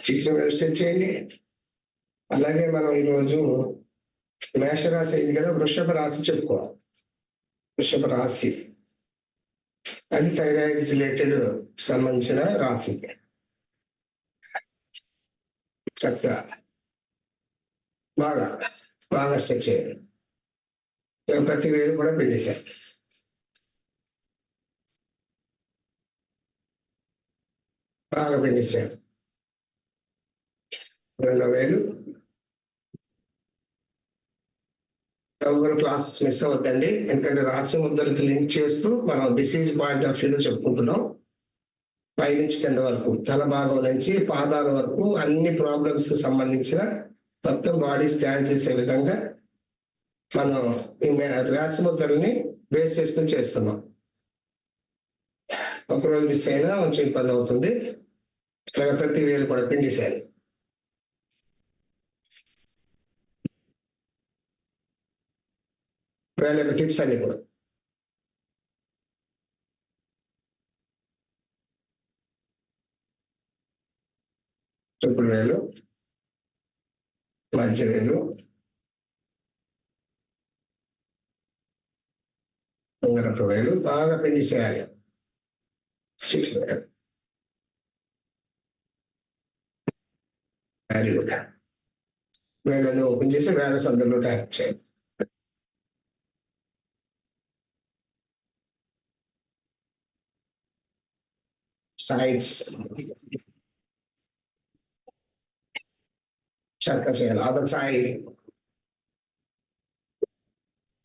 చికెన్ స్ట్రెచ్ చేయండి. అలాగే మనం ఈరోజు మేషరాశి అయింది కదా, వృషభ రాశి చెప్పుకోవాలి. వృషభ రాశి అది థైరాయిడ్ రిలేటెడ్ సంబంధించిన రాశి. చక్కగా బాగా స్ట్రెచ్ చేయాలి. ప్రతి వేలు కూడా పిండేశారు. బాగా పిండేశారు. రెండో వేలు. ఎవరు క్లాసెస్ మిస్ అవ్వద్దండి, ఎందుకంటే రాశి ముద్రకి లింక్ చేస్తూ మనం డిసీజ్ పాయింట్ ఆఫ్ వ్యూలో చెప్పుకుంటున్నాం. పైనుంచి కింద వరకు, తల భాగం నుంచి పాదాల వరకు అన్ని ప్రాబ్లమ్స్ కి సంబంధించిన మొత్తం బాడీ స్కాన్ చేసే విధంగా మనం ఈ రాశి ముద్రల్ని బేస్ చేసుకుని చేస్తున్నాం. ఒకరోజు మిస్ అయినా కొంచెం ఇబ్బంది అవుతుంది. అలాగే ప్రతి వేలు కూడా పిండిసేయాలి. వేల టిప్స్ అన్ని కూడా చూపుడు వేలు, మధ్య వేలు, ఉంగరపు వేలు బాగా పిండి చేయాలి. Very good. వేలని ఓపెన్ చేసి వేల సందులో ట్యాప్ చేయాలి. సైడ్స్ చక్కగా చేయాలి. Other side,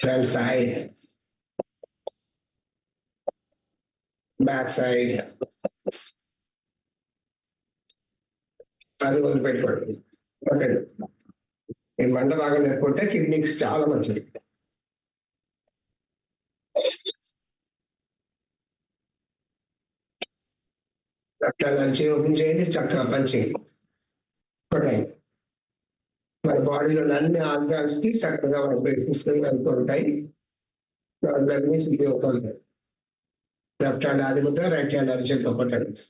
front side, back side. అది వదిలిపెట్టుకోండి. ఓకే, ఈ మండ బాగా లేకుంటే కిడ్నీకి చాలా మంచిది. అట్లా నడిచి ఓపెన్ చేయండి, చక్కగా పంచేయండి. మన బాడీలో అన్ని ఆర్గాన్స్కి చక్కగా పుస్తకాలు వెళ్తుంటాయి. ఉపయోగపడతాయి. లెఫ్ట్ హ్యాండ్ ఆది ముద్ర, రైట్ హ్యాండ్ అరిచేతిలో కొట్టండి.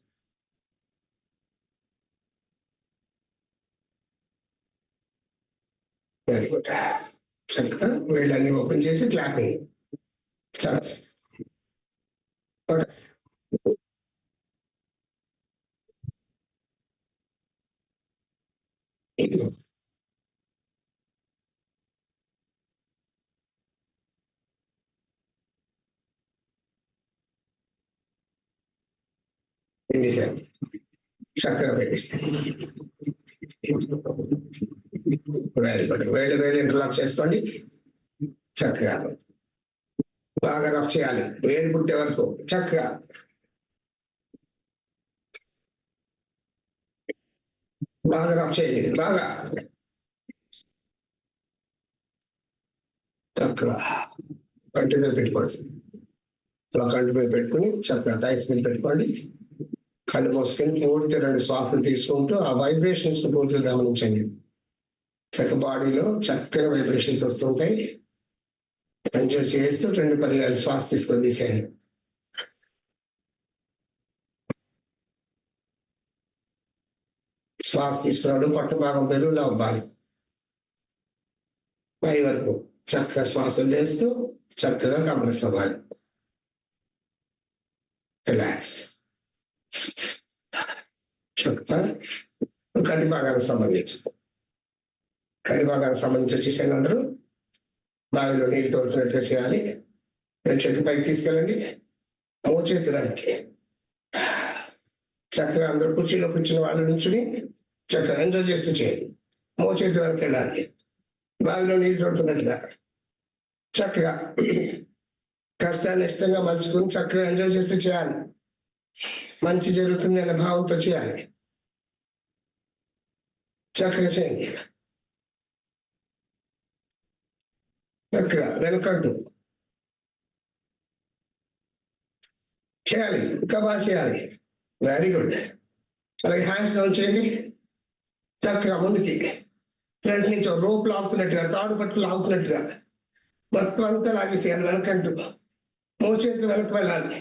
Very good. చక్కగా వీళ్ళన్నీ ఓపెన్ చేసి క్లాపింగ్. పెట్టేసాను, చక్కగా పెట్టేసాను. Very good. వేలు వేలు ఇంటర్లాక్ చేసుకోండి. చక్కగా బాగా రబ్ చేయాలి, వేలు పుట్టే వరకు చక్కగా. బాగా రబ్ చేయండి, బాగా చక్కగా కంటిన్యూ పెట్టుకోండి. అలా కంటిన్యూ పెట్టుకుని చక్కగా థైస్ మీద పెట్టుకోండి. కళ్ళు మూసుకొని పూర్తి 2 శ్వాసలు తీసుకుంటూ ఆ వైబ్రేషన్స్ పూర్తిగా గమనించండి. చక్క బాడీలో చక్కని వైబ్రేషన్స్ వస్తుంటాయి. ఎంజాయ్ చేస్తూ 2 పర్యాలు శ్వాస తీసుకొని తీసేయండి. శ్వాస తీసుకున్నప్పుడు పట్టు భాగం బెలూలా అవ్వాలి, పై వరకు చక్కగా శ్వాసలు వేస్తూ చక్కగా కంప్రెస్ అవ్వాలి. రిలాక్స్. చక్కగా కంటి భాగానికి సంబంధించి వచ్చేసాను. అందరూ బావిలో నీళ్ళు తోడుతున్నట్టుగా చేయాలి. 2 చేతులు పైకి తీసుకెళ్ళండి, మోచేతి దానికి. చక్కగా అందరూ కుర్చీలో కూర్చున్న వాళ్ళు నుంచుని చక్కగా ఎంజాయ్ చేస్తూ చేయండి. మోచేతి వరకు వెళ్ళాలి, బావిలో నీళ్ళు తోడుతున్నట్టుగా. చక్కగా కష్టాన్ని ఇష్టంగా మలుచుకుని చక్కగా ఎంజాయ్ చేస్తూ చేయాలి. మంచి జరుగుతుంది అనే భావంతో చేయాలి. చక్కగా చేయండి. చక్కగా వెనకంటూ చేయాలి, ఇంకా బాగా చేయాలి. Very good. అలాగే హ్యాండ్స్ డౌన్ చేయండి. చక్కగా ముందుకి ఫ్రంట్ నుంచి రోప్ లాగుతున్నట్టుగా, తాడు పట్టు లాగుతున్నట్టుగా మొత్తం అంతా లాగేసేయాలి. వెనకంటూ మోచేతులు వెనక్కి వెళ్ళాలి,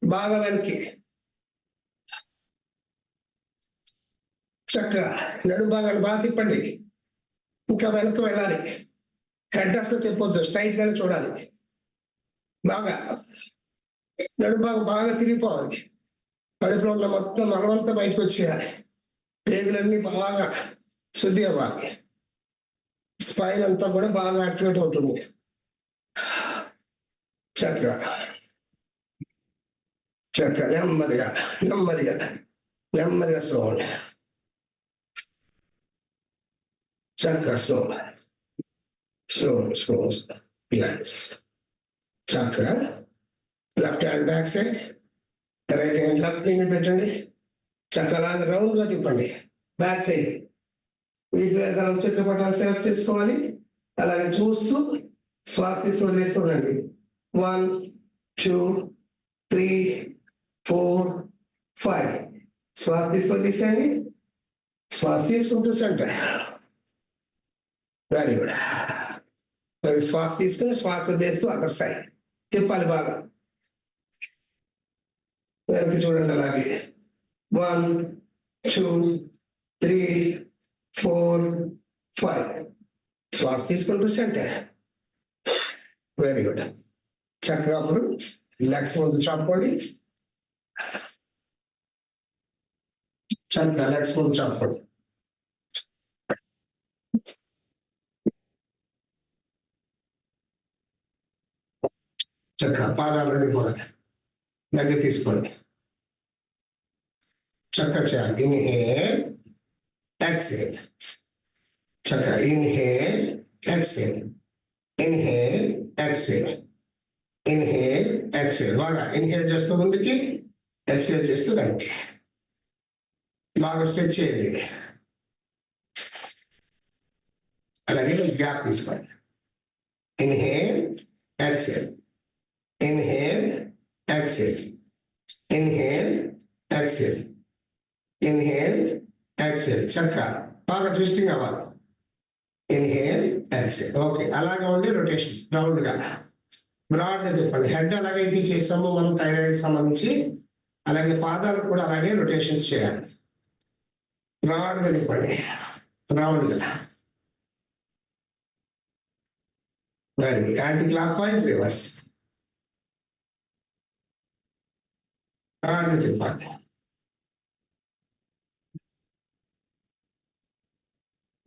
బాగా వెనక్కి. చక్కగా నడుము భాగాన్ని బాగా తిప్పండి, ఇంకా వెనక్కి వెళ్ళాలి. హెడ్ అసలు తిప్పొద్దు, స్ట్రైట్ గానే చూడాలి. బాగా నడుము భాగం బాగా తిరిగిపోవాలి. కడుపులో ఉన్న మొత్తం మలమంతా బయటకు వచ్చేయాలి. పేగులన్నీ బాగా శుద్ధి అవ్వాలి. స్పైన్ అంతా కూడా బాగా యాక్టివేట్ అవుతుంది. చక్కగా నెమ్మదిగా నెమ్మదిగా నెమ్మదిగా స్లో. చక్కగా స్లో రిలాక్స్. చక్కగా left hand back side, right hand left knee పెట్టండి. చక్కగా రౌండ్ గా తిప్పండి బ్యాక్ సైడ్. వీటి చిత్రపటాలు సెలెక్ట్ చేసుకోవాలి. అలాగే చూస్తూ శ్వాస తీసుకొని వదిలేస్తుండండి. 1 2 3 4 5. శ్వాస తీసుకొని తీసేయండి. శ్వాస తీసుకుంటూ సెంటర్. Very good. శ్వాస తీసుకుని శ్వాస వదిలేస్తూ అదర్ సైడ్ తిప్పాలి బాగా. వెనక్కి చూడండి. అలాగే 1 2 3 4 5. శ్వాస తీసుకుంటూ సెంటర్. Very good. చక్కగా అప్పుడు లెగ్స్ ముందు చాపుకోండి. చక్కగా లెగ్స్ ముందు చాపుకోండి. చక్కగా పాదాలు రెండు కూడా దగ్గర తీసుకోండి. చక్కగా చేయాలి. Inhale exhale. చక్కగా inhale exhale, inhale exhale, inhale exhale. బాగా ఇన్హేల్ చేస్తూ ముందుకి, ఎక్సేల్ చేస్తూ వెనక్కి. బాగా స్ట్రెచ్ చేయండి. అలాగే గ్యాప్ తీసుకోండి. Inhale, exhale, inhale, exhale, inhale, exhale, inhale, exhale. చక్కగా బాగా ట్విస్టింగ్ అవ్వాలి. Inhale, exhale. ఓకే, అలాగే ఉండి రొటేషన్ రౌండ్ గా బ్రాడ్ గా తిప్పండి. హెడ్ అలాగైతే చేసామో మనం థైరాయిడ్ సంబంధించి, అలాగే పాదాలు కూడా అలాగే రొటేషన్స్ చేయాలి. బ్రాడ్ గా తిప్పండి, రౌండ్ గా. Very good. Anticlockwise, reverse. Broad గా తిప్పాలి.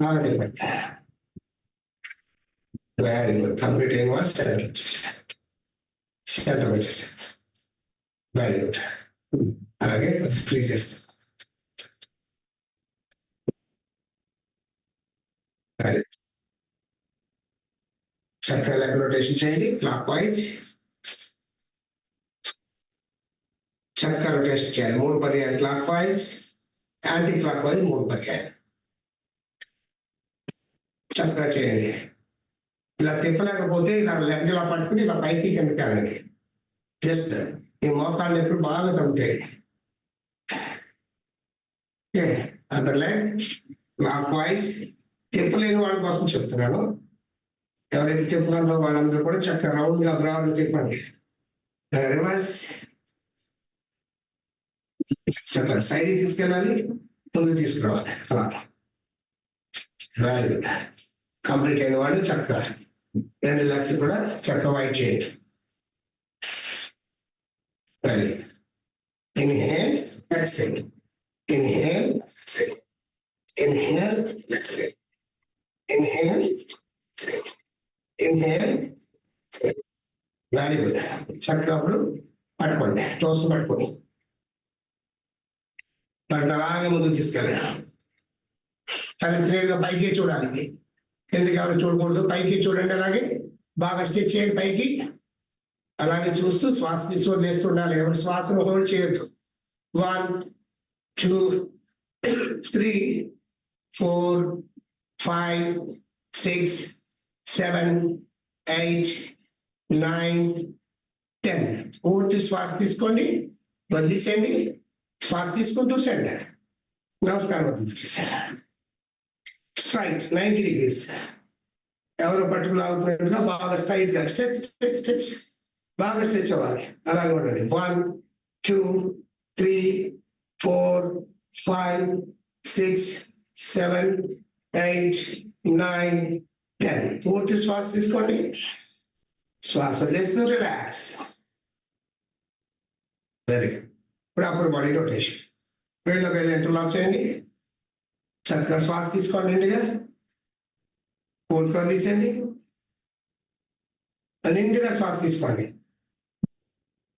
బాగా తిప్పండి. Very good. కంప్లీట్ అయిన వాళ్ళు సెంటర్ వచ్చేసారు. సెంటర్ వచ్చేసారు. Very good. అలాగే ఫ్రీ చేస్తాం. చక్కగా లెగ్ రొటేషన్ చేయండి క్లాక్ వైజ్. చక్కగా రొటేషన్ చేయాలి 3 పర్యాలు clockwise, anti clock wise 3 పర్యాలు. చక్కగా చేయండి. ఇలా తిప్పలేకపోతే ఇలా లెగ్ ఇలా పట్టుకుని ఇలా పైకి కిందకి వెళ్ళండి. జస్ట్ ఈ మోకాళ్ళు ఎప్పుడు బాగా తగ్గుతాయి. Other leg clockwise. తిప్పలేని వాళ్ళ కోసం చెప్తున్నాను. ఎవరైతే తిప్పగలరో వాళ్ళందరూ కూడా చక్కగా రౌండ్ గా బ్రాడ్ గా తిప్పండి. రివర్స్. చక్కగా సైడ్ తీసుకెళ్ళాలి, ముందుకు తీసుకురావాలి. అలా వెరీ గుడ్. కంప్లీట్ అయిన వాళ్ళు చక్కగా 2 లెగ్స్ కూడా చక్కగా వైట్ చేయండి. Very good. Inhale, exhale, inhale, exhale, inhale, exhale, inhale, exhale, inhale. Very good. చక్కగా అప్పుడు పట్టుకోండి, టోస్ పట్టుకోండి. అలాగే ముందుకు తీసుకెళ్ళండి. తలెత్తిగా పైకి చూడాలి, కిందకి ఎవరు చూడకూడదు. పైకి చూడండి. అలాగే బాగా స్ట్రెచ్ చేయండి పైకి. అలాగే చూస్తూ శ్వాస తీసుకొని లేస్తుండాలి. ఎవరు శ్వాసను హోల్డ్ చేయొద్దు. 1, 2, 3, 4, 5, 6, 7, 8, 9, 10. పూర్తి శ్వాస తీసుకోండి, వదిలేసేయండి. శ్వాస తీసుకుంటూ సెంటర్. నమస్కారం వచ్చేసారు. Straight 90 degrees. ఎవరో పట్టుకుని అవుతున్నట్టుగా బాగా స్ట్రైట్ గా స్ట్రెచ్ స్ట్రెచ్ స్ట్రెచ్ బాగా స్ట్రెచ్ అవ్వాలి. అలాగే ఉండండి. 1, 2, 3, 4, 5, 6, 7, 8, 9, 10. పూర్తి శ్వాస తీసుకోండి. శ్వాస వదిలేస్తూ రిలాక్స్. Very good. ఇప్పుడు అప్పుడు బాడీ రొటేషన్. వేళ్ళ ఇంటర్లాక్ చేయండి. చక్కగా శ్వాస తీసుకోండి. నిండుగా పూర్తిగా తీసేయండి. నిండుగా శ్వాస తీసుకోండి.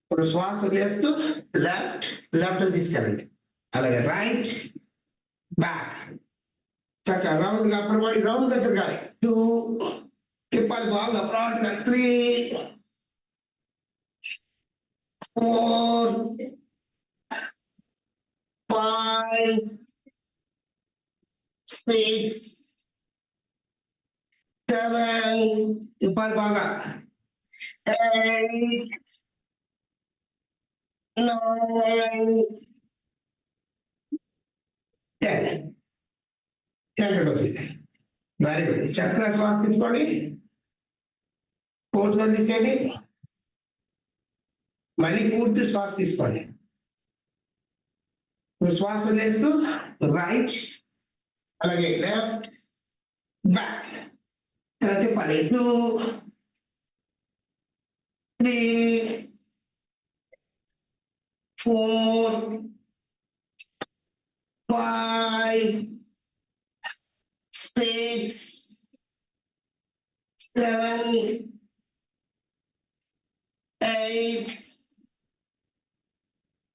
ఇప్పుడు శ్వాస వదిలేస్తూ లెఫ్ట్ తీసుకెళ్ళండి. అలాగే రైట్, బ్యాక్. చక్కగా రౌండ్ గా అప్పర్ బాడీ రౌండ్ గా తిరగాలి. 2 తిప్పాలి బాగా బ్రాడ్ గా. 3, 4, 5, 6, 7 తిప్పాలి బాగా. 8, 9, 10. సెంటర్కి వచ్చింది. Very good. చక్కగా శ్వాస తీసుకోండి. పూర్తిగా తీసేయండి. మళ్ళీ పూర్తి శ్వాస తీసుకోండి. శ్వాస వదిలేస్తూ రైట్, అలాగే లెఫ్ట్, బ్యాక్. ఇలా తిప్పాలి. 2, 3, 4, 5, 6, 7, 8,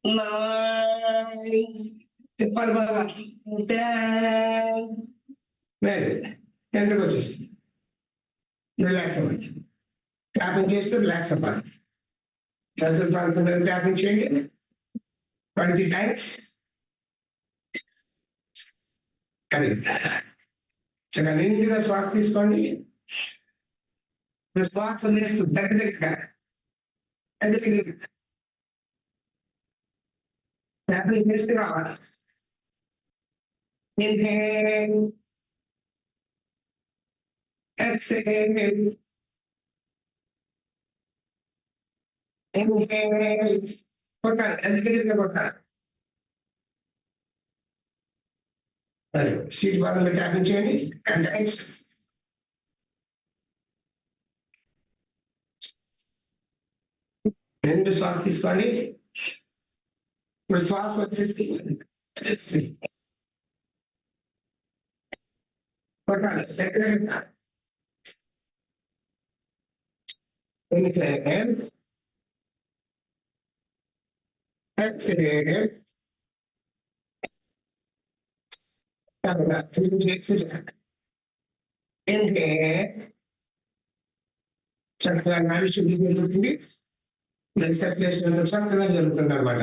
9 తిప్పాలి బాగా. 10. Very good. ఎంతకు వచ్చేసి రిలాక్స్ అవ్వండి. ట్యాపింగ్ చేస్తూ రిలాక్స్ అవ్వాలి. చేతుల ప్రాంతం దగ్గర ట్యాపింగ్ చేయండి 20 times. కరెక్ట్. చక్కగా నిండుగా శ్వాస తీసుకోండి. ఇప్పుడు శ్వాస వదిలేస్తూ దగ్గరగా చేస్తూ రావాలి. Inhale, exhale, inhale, కొట్టాలి, దగ్గరగా కొట్టాలి. సరే, సీట్ భాగంలో ట్యాపింగ్ చేయండి. అండ్ టైమ్స్ రెండు శ్వాస తీసుకోండి. ఇప్పుడు శ్వాస వచ్చేసి కొట్టాలి, దగ్గరగా. Inhale, exhale, inhale, చక్కగా నాడి శుద్ధి జరుగుతుంది. బ్లడ్ సర్క్యులేషన్ అంతా చక్కగా జరుగుతుంది అనమాట.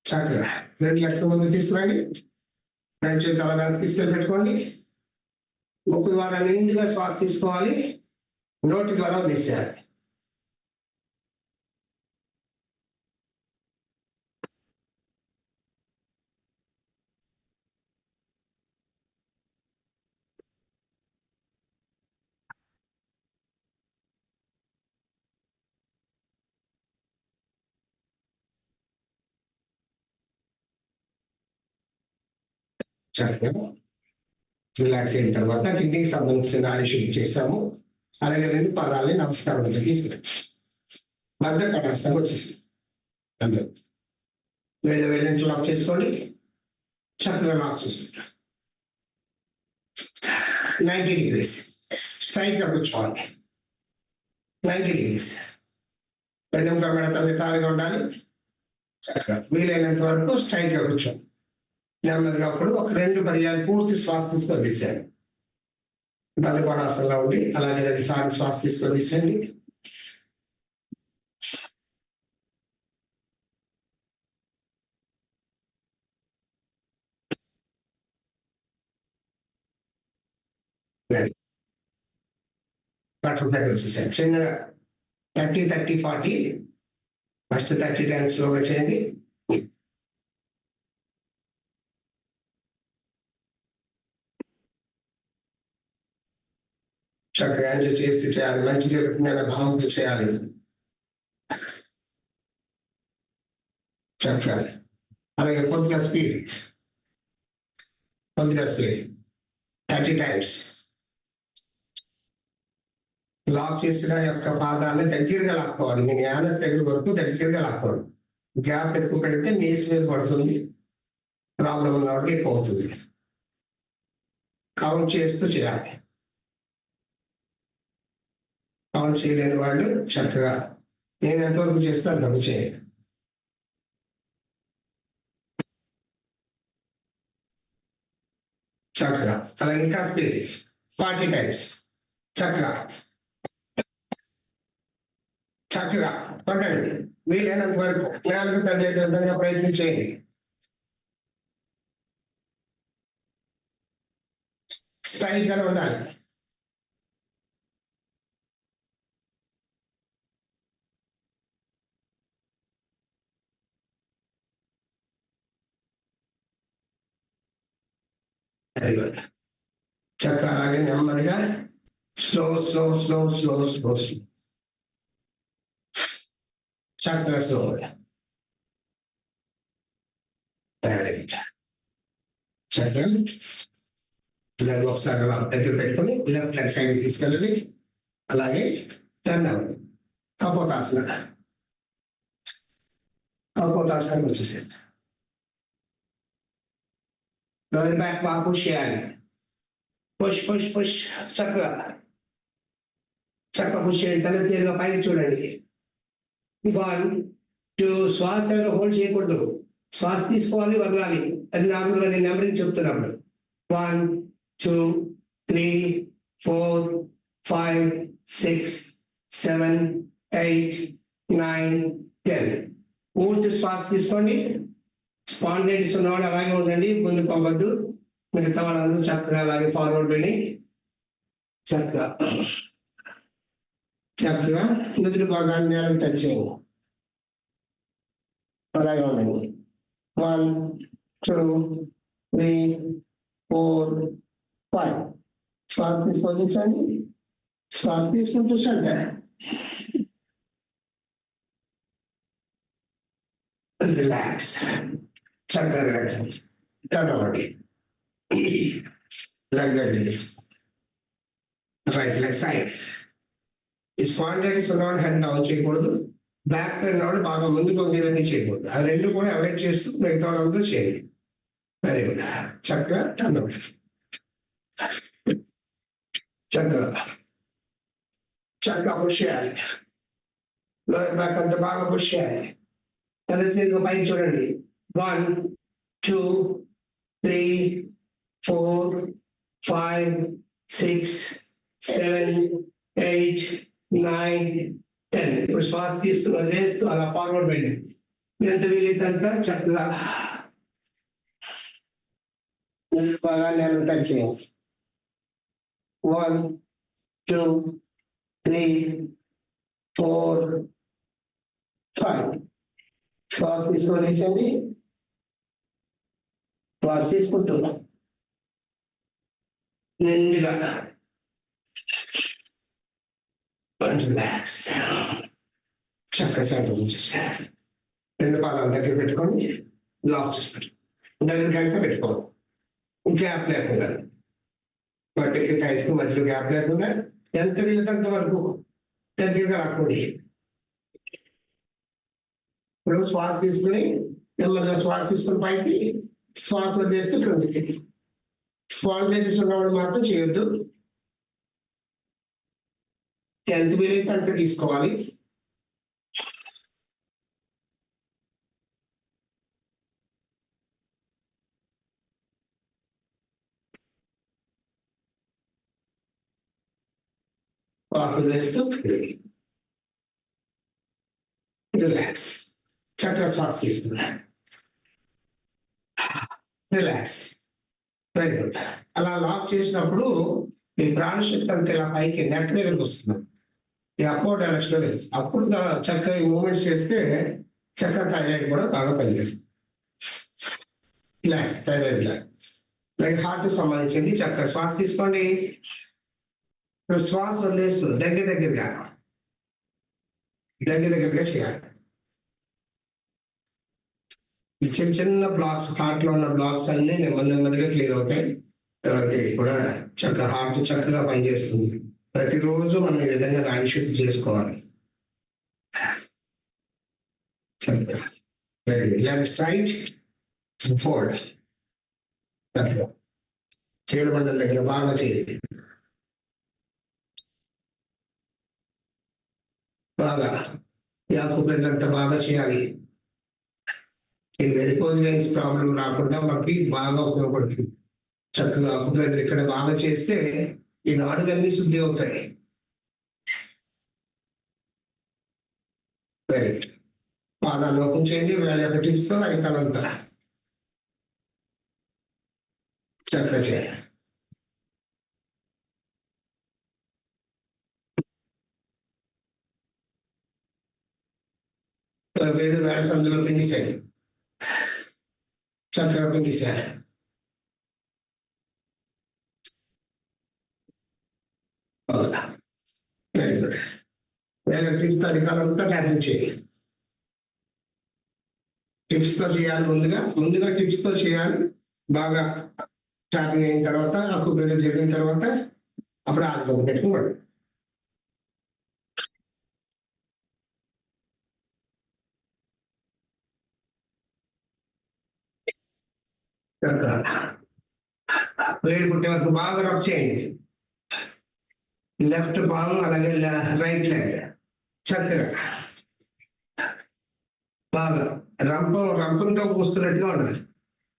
చక్కగా 2 లక్షల మంది తీసుకురండి. రెండు చేతులు అలాగే తీసుకొని పెట్టుకోండి. ముక్కు ద్వారా నిండుగా శ్వాస తీసుకోవాలి, నోటి ద్వారా తీసేయాలి. చక్కగా రిలాక్స్ అయిన తర్వాత కిడ్నీకి సంబంధించిన నాడి శుద్ధి చేసాము. అలాగే 2 పాదాలని నమస్కారంతో తీసుకుని బద్ధకటాస్తాకు వచ్చేసి అందరూ వేళ్ళంటి లాక్ చేసుకోండి. చక్కగా లాక్ చేసుకోండి. 90 degrees స్ట్రైట్ గా కూర్చోవాలి. 90 degrees వెనుక మెడత నిటారుగా ఉండాలి. చక్కగా వీలైనంత వరకు స్ట్రైట్ గా కూర్చోండి. నెమ్మదిగా అప్పుడు ఒక 2 పర్యాలు పూర్తి శ్వాస తీసుకొని తీసేయండి. బద్ధకోణాసనలో ఉండి అలాగే 2 సార్లు శ్వాస తీసుకొని తీసేయండి. బటర్ఫ్లై వచ్చేసాయి. చిన్నగా 30-30-40 ఫస్ట్ 30 టైమ్స్ స్లోగా చేయండి. చక్కగా ఎంజాయ్ చేసి చేయాలి. మంచి జరుగుతుందనే భావంతో చేయాలి. చక్కగా అలాగే కొద్దిగా స్పీడ్ 30 టైమ్స్. లాక్ చేసిన యొక్క పాదాన్ని దగ్గరగా లాక్కోవాలి. మీ యానస్ దగ్గర వరకు దగ్గరగా లాక్కోండి. గ్యాప్ ఎక్కువ పెడితే నీస్ మీద పడుతుంది, ప్రాబ్లం ఉన్నవాడికి ఎక్కువ అవుతుంది. కౌంట్ చేస్తూ చేయాలి. కౌంట్ చేయలేని వాళ్ళు చక్కగా నేను ఎంతవరకు చేస్తే అంతవరకు చేయండి. చక్కగా అలాగే ఇంకా స్పీడ్ 40 టైమ్స్. చక్కగా కొట్టండి. వీలైనంత వరకు 4 తగ్గేది విధంగా ప్రయత్నం చేయండి. స్ట్రైట్ గా ఉండాలి. చక్కగా అలాగే నెమ్మదిగా స్లో చక్కగా స్లోగా చక్కగా ఇలాగ ఒకసారి దగ్గర పెట్టుకొని లెఫ్ట్ లెగ్ సైడ్ తీసుకెళ్ళండి. అలాగే టర్న్ అవ్వండి. కపోతాసనానికి వచ్చేసేది. లోయర్ బ్యాక్ బాగా పుష్ చేయాలి. పుష్ చక్కగా పుష్ చేయండి. తల తీరుగా పైకి చూడండి. 1 2 శ్వాస హోల్డ్ చేయకూడదు. శ్వాస తీసుకోవాలి, వదలాలి. అది నార్మల్గా నేను నెంబరింగ్ చెప్తున్నప్పుడు 1 2 3 4 5 6 7 8 9 10. పూర్తి శ్వాస తీసుకోండి. స్పాండిలైటిస్ ఉన్నవాడు అలాగే ఉండండి, ముందు పంపద్దు. మిగతా వాళ్ళందరూ చక్కగా అలాగే ఫార్వర్డ్ వెళ్ళి చక్కగా చక్కగా నుదుటి భాగాన్ని నేలకు టచ్ చేయండి. అలాగే ఉండండి. 1 2 3 4 5. శ్వాస తీసుకొని శ్వాస తీసుకుంటూ అంటే రిలాక్స్, చక్కగా రిలాక్స్. టర్న్ అవ్వండి. Like that it is. Right leg side. ఈ స్పాండిలైటిస్ ఉన్నవాడు హెడ్ డౌన్ చేయకూడదు. బ్యాక్ పెయిన్ ఉన్నవాడు బాగా ముందుకు వంగేవన్నీ చేయకూడదు. ఆ రెండు కూడా అవాయిడ్ చేస్తూ మిగతా వాళ్ళందరూ చేయండి. Very good. చక్కగా టర్న్ అవ్వండి. చక్కగా చక్కగా పుష్ చేయాలి. లోయర్ బ్యాక్ అంతా బాగా పుష్ చేయాలి. తలెత్తి పైకి చూడండి. 1 2 3 4 5 6 7 8 9 10. ఇప్పుడు శ్వాస తీసుకుని వదిలేస్తూ అలా ఫార్వర్డ్ వెళ్ళండి. ఎంత వీలైతే చక్కగా బాగా నేను టచ్ చేయండి. 1 2 3 4 5. శ్వాస తీసుకొనేసండి. శ్వాస తీసుకుంటూ నిండుగా రిలాక్స్. చక్కగా సెంటర్ ఉంచేసారు. రెండు పాదాలు దగ్గర పెట్టుకొని లాక్ చేసి పెట్టుకోండి. దగ్గర కనుక పెట్టుకోవాలి. గ్యాప్ లేకుండా బట్టకి థైస్కి మధ్యలో గ్యాప్ లేకుండా ఎంత వీలైనంత వరకు దగ్గరగా రాకండి. ఇప్పుడు శ్వాస తీసుకుని నెమ్మదిగా శ్వాస తీసుకుని పైకి, శ్వాస వదిలేస్తూ క్రిందికి. స్పాండిలైటిస్ ఉన్నవాళ్ళు మాత్రం చేయొద్దు. ఎంత వీలైతే అంత తీసుకోవాలి. శ్వాస వదిలేస్తూ రిలాక్స్. చక్కగా శ్వాస తీసుకున్నా. రిలాక్స్. Very good. అలా లాక్ చేసినప్పుడు మీ ప్రాణశక్తి అంతా ఇలా పైకి నెక్ దగ్గరకు వస్తుంది. ఈ అప్వర్డ్ డైరెక్షన్ లేదు. అప్పుడు చక్కగా మూమెంట్స్ చేస్తే చక్కగా థైరాయిడ్ కూడా బాగా పనిచేస్తుంది. Gland, thyroid gland, like heart సంబంధించింది. చక్కగా శ్వాస తీసుకోండి. ఇప్పుడు శ్వాస వదిలేస్తూ దగ్గరగా చేయాలి. చిన్న చిన్న బ్లాక్స్, హార్ట్ లో ఉన్న బ్లాక్స్ అన్ని నెమ్మదిగా క్లియర్ అవుతాయి. ఎవరికి కూడా చక్కగా హార్ట్ చక్కగా పనిచేస్తుంది. ప్రతిరోజు మనం ఈ విధంగా నాడి శుద్ధి చేసుకోవాలి. చక్కగా లెఫ్ట్ సైడ్ ఫోల్డ్. చీల బండల దగ్గర బాగా చేయండి. బాగా ఈ ఆకుప్రెజర్ అంతా బాగా చేయాలి. ఈ వెరికోజ్ వెయిన్స్ ప్రాబ్లం రాకుండా మనకి బాగా ఉపయోగపడుతుంది. చక్కగా ఆకుప్రెజర్ ఇక్కడ బాగా చేస్తే ఈ నాడులన్నీ శుద్ధి అవుతాయి. రైట్. పాదాలు ఓపెన్ చేయండి. వేళ యొక్క టిప్స్ తో అరికాలంతా చక్కగా చేయాలి. వేడి వేళ సందులో పిండిసేయండి. చక్కగా పిండిసేయాలి. Very good. వేళ టిప్స్ అరికాలంతా ట్యాపింగ్ చేయాలి. టిప్స్ తో చేయాలి. ముందుగా టిప్స్ తో చేయాలి. బాగా ట్యాపింగ్ అయిన తర్వాత, ఆకుప్రెజర్ జరిగిన తర్వాత అప్పుడు ఆకుపక్క పెట్టుకోండి. వేడి పుట్టే వరకు బాగా రబ్ చేయండి. లెఫ్ట్ పామ్ అలాగే రైట్ లెగ్ చక్కగా బాగా రంపంతో కూస్తున్నట్టుగా ఉండాలి.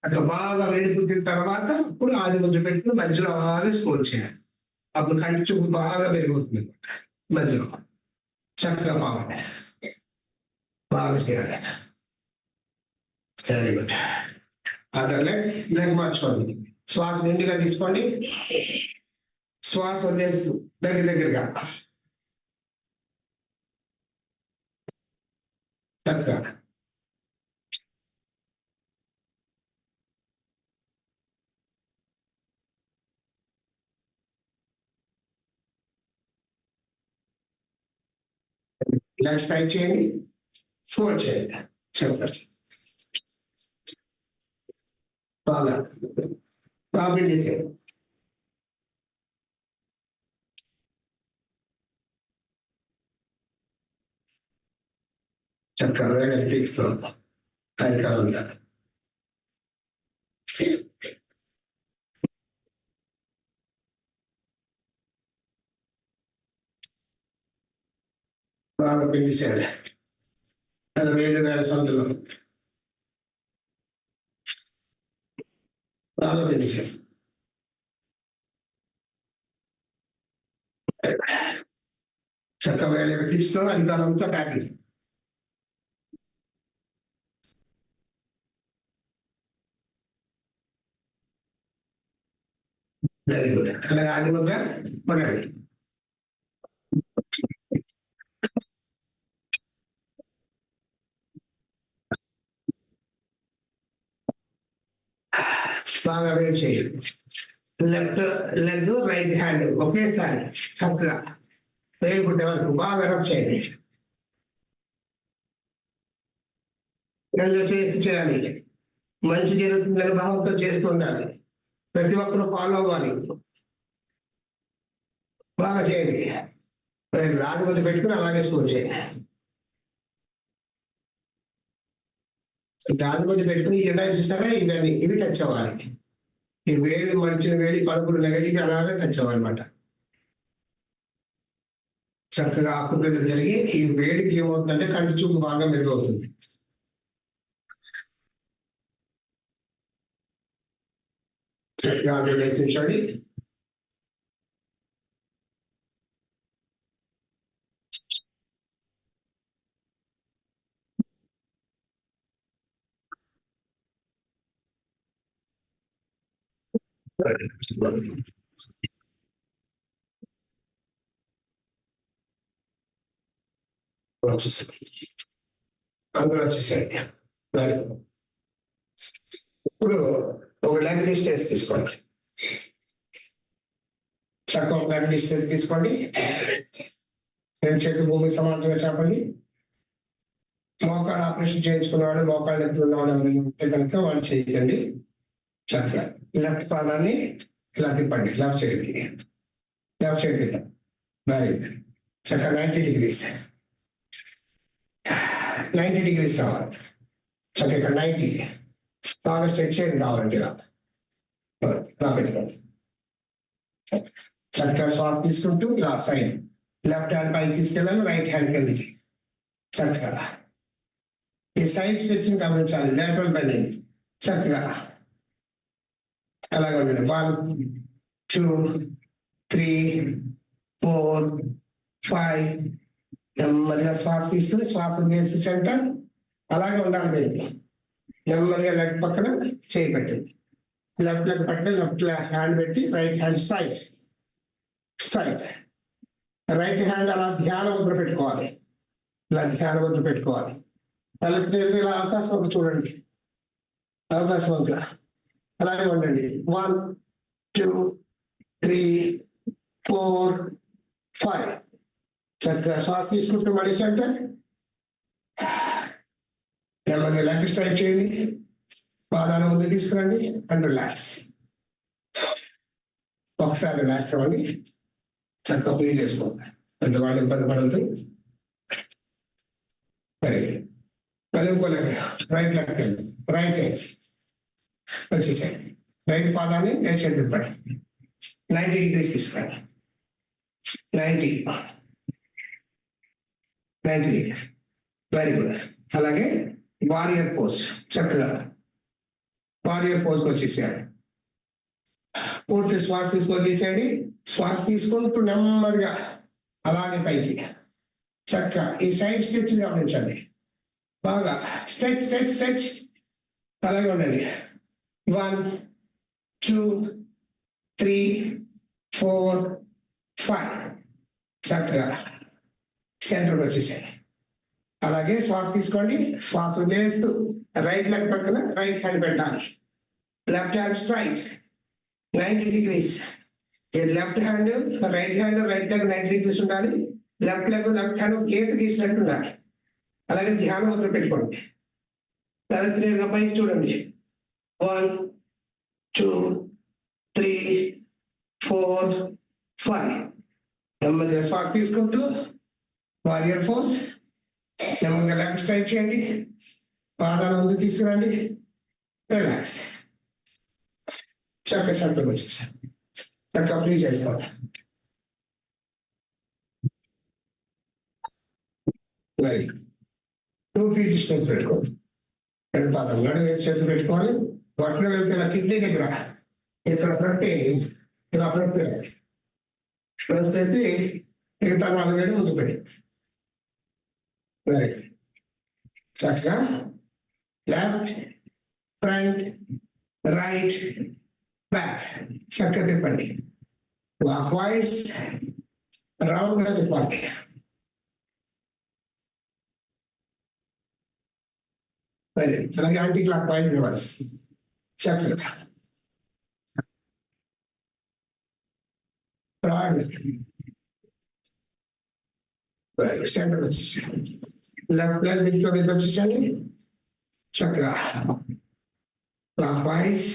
అట్లా బాగా వేడి పుట్టిన తర్వాత అప్పుడు ఆది ముద్ర పెట్టుకుని మధ్యలో బాగా స్కోర్ చేయాలి. అప్పుడు కంటి చూపు బాగా పెరిగిపోతుంది. మధ్యలో చక్కగా బాగా చేయాలి. Very good. అదర్ లెగ్ మార్చుకోండి. శ్వాస నిండుగా తీసుకోండి, శ్వాస వదిలేస్తూ దగ్గరగా చక్కగా. లెగ్స్ టైట్ చేయండి, ఫోల్డ్ చేయండి, చక్కగా బాగా బిల్డ్ చేయండి. చక్కగా నెట్ఫ్లిక్స్ కార్యక్రమంగా బాగా బిల్డ్ చేయాలి. 47,000 సందులో బాగా బిల్డ్ చేయాలి. చక్కగా టిప్స్ అధికారంతో హ్యాపీ. Very good. అలాగే ఆదిమంగా పడండి. బాగా వెయిట్ చేయండి. లెఫ్ట్ లెగ్ రైట్ హ్యాండ్ ఒకేసారి చక్కగా వేలుకుంటే వరకు బాగా రబ్ చేయండి. చేయాలి, మంచి జరుగుతుందని భావంతో చేస్తూ ఉండాలి. ప్రతి ఒక్కరూ ఫాలో అవ్వాలి. బాగా చేయండి. రాజు మధ్య పెట్టుకుని అలాగే స్కోర్ చేయండి. రాజు మధ్య పెట్టుకుని ఎండా చూసారా, ఇవన్నీ ఇవి టచ్ అవ్వాలి. ఈ వేడి మడిచిన వేడి కడుపులు ఇది అలాగే టచ్ అవ్వాలన్నమాట. చక్కగా ఆకుప్రజ జరిగి ఈ వేడికి ఏమవుతుందంటే కంటి చూపు బాగా మెరుగవుతుంది. చక్కగా చూడండి. అందరూ వచ్చేసరికి ఇప్పుడు ఒక లెగ్ డిస్టెన్స్ తీసుకోండి. చక్కగా ఒక లెగ్ డిస్టెన్స్ తీసుకోండి. రెండు చేతులు భూమి సమాంతరంగా చెప్పండి. మోకాళ్ళు ఆపరేషన్ చేయించుకున్నవాడు, మోకాళ్ళు నొప్పి ఉన్నవాడు ఎవరైనా ఉంటే కనుక వాళ్ళు చేయకండి. చక్కగా లెఫ్ట్ పాదాన్ని ఇలా తిప్పండి, లెఫ్ట్ సైడ్కి చక్కగా 90 degrees రావాలి. చక్కగా ఇక్కడ 90 బాగా స్ట్రెచ్ చేయండి కావాలంటే ఇలా పెట్టుకోండి. చక్కగా శ్వాస తీసుకుంటూ ఇలా సైడ్ లెఫ్ట్ హ్యాండ్ పైకి తీసుకెళ్ళాలి, రైట్ హ్యాండ్ కిందకి. చక్కగా ఈ సైడ్ స్ట్రెచ్ని గమనించాలి. లేటరల్ బెండింగ్ చక్కగా అలాగే ఉండండి. 1 2 3 4 5 నెమ్మదిగా శ్వాస తీసుకుని శ్వాస వేసి సెంటర్ అలాగే ఉండాలి. మీరు నెమ్మదిగా లెగ్ పక్కన చేయి పెట్టండి. లెఫ్ట్ లెగ్ పక్కన లెఫ్ట్ హ్యాండ్ పెట్టి right hand straight right hand అలా ధ్యాన ముద్ర పెట్టుకోవాలి. ఇలా ధ్యాన ముద్ర పెట్టుకోవాలి. తలెత్తి ఇలా అవకాశం ఒక చూడండి, అవకాశం ఒక అలాగే ఉండండి. 1 2 3 4 5 చక్కగా శ్వాస తీసుకుంటూ మళ్ళీ సెంటర్ నెమ్మదిగా లెగ్ స్ట్రైట్ చేయండి. పాదాల ముందు తీసుకురండి అండ్ రిలాక్స్. ఒకసారి రిలాక్స్ అవ్వండి. చక్కగా ఫ్రీ చేసుకోండి. పెద్దవాళ్ళు ఇబ్బంది పడద్దు. మళ్ళీ ఇంకో leg right leg right side వచ్చేసండి. రైట్ పాదాన్ని రైట్ సైడ్ తిప్పండి. 90 degrees తీసుకురండి. 90 degrees. Very good. అలాగే వారియర్ పోజ్ చక్కగా వారియర్ పోజ్కి వచ్చేసేయాలి. పూర్తి శ్వాస తీసుకొని తీసేయండి. శ్వాస తీసుకుంటూ నెమ్మదిగా అలాగే పైకి చక్కగా ఈ సైడ్ స్ట్రెచ్ గమనించండి. బాగా స్ట్రెచ్ అలాగే ఉండండి. 1 2, 3, 4, 5. చక్కగా సెంటర్కి వచ్చేసాయి. అలాగే శ్వాస తీసుకోండి. శ్వాస వదిలేస్తూ రైట్ లెగ్ పక్కన రైట్ హ్యాండ్ పెట్టాలి. Left hand straight 90 degrees. Left hand right leg 90 degrees ఉండాలి. లెఫ్ట్ లెగ్ లెఫ్ట్ హ్యాండ్ గీత గీసినట్టు ఉండాలి. అలాగే ధ్యానం మొదలు పెట్టుకోండి. నేరుగా పైకి చూడండి. 1, 2, 3, 4, 5. నెమ్మదిగా శ్వాస తీసుకుంటూ వారియర్ ఫోర్స్. నెమ్మదిగా లెగ్ స్ట్రైట్ చేయండి. పాదాలు ముందుకు తీసుకురండి. రిలాక్స్. చక్కగా సెంటర్కి వచ్చేసారు. చక్కగా ఫ్రీ చేసుకోండి. Very good. 2 feet డిస్టెన్స్ పెట్టుకోండి. 2 పాదాలు నడుము చేతులు పెట్టుకోవాలి. బొట్టలు వెళ్తే ఇలా కిడ్నీ దగ్గర ఇక్కడ ప్రతి ఇలా ప్రతి ప్రెస్ చేసి మిగతా 4 వేలు ముందు పెట్టి. Very good. చక్కగా లెఫ్ట్, ఫ్రంట్, రైట్, బ్యాక్ చక్కగా తిప్పండి. క్లాక్ వైజ్ రౌండ్ గా తిప్పాలి. Very good. అలాగే యాంటీ క్లాక్ వైజ్ రివర్స్ చక్కగా. సెంటర్ వచ్చేసాను. లెఫ్ట్ లెగ్ దిక్కులో దగ్గర వచ్చేసండి. చక్కగా clockwise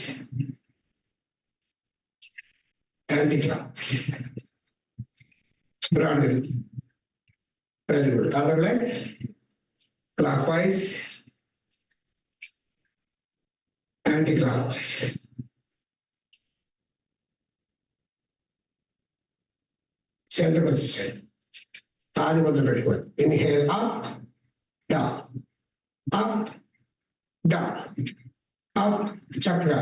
anti clock. Broad. Very good. Other leg clockwise anti clock wise. Centre వచ్చేసాడు. ఆది మొదలు పెట్టుకోండి. Inhale up down, up down, up. చక్కగా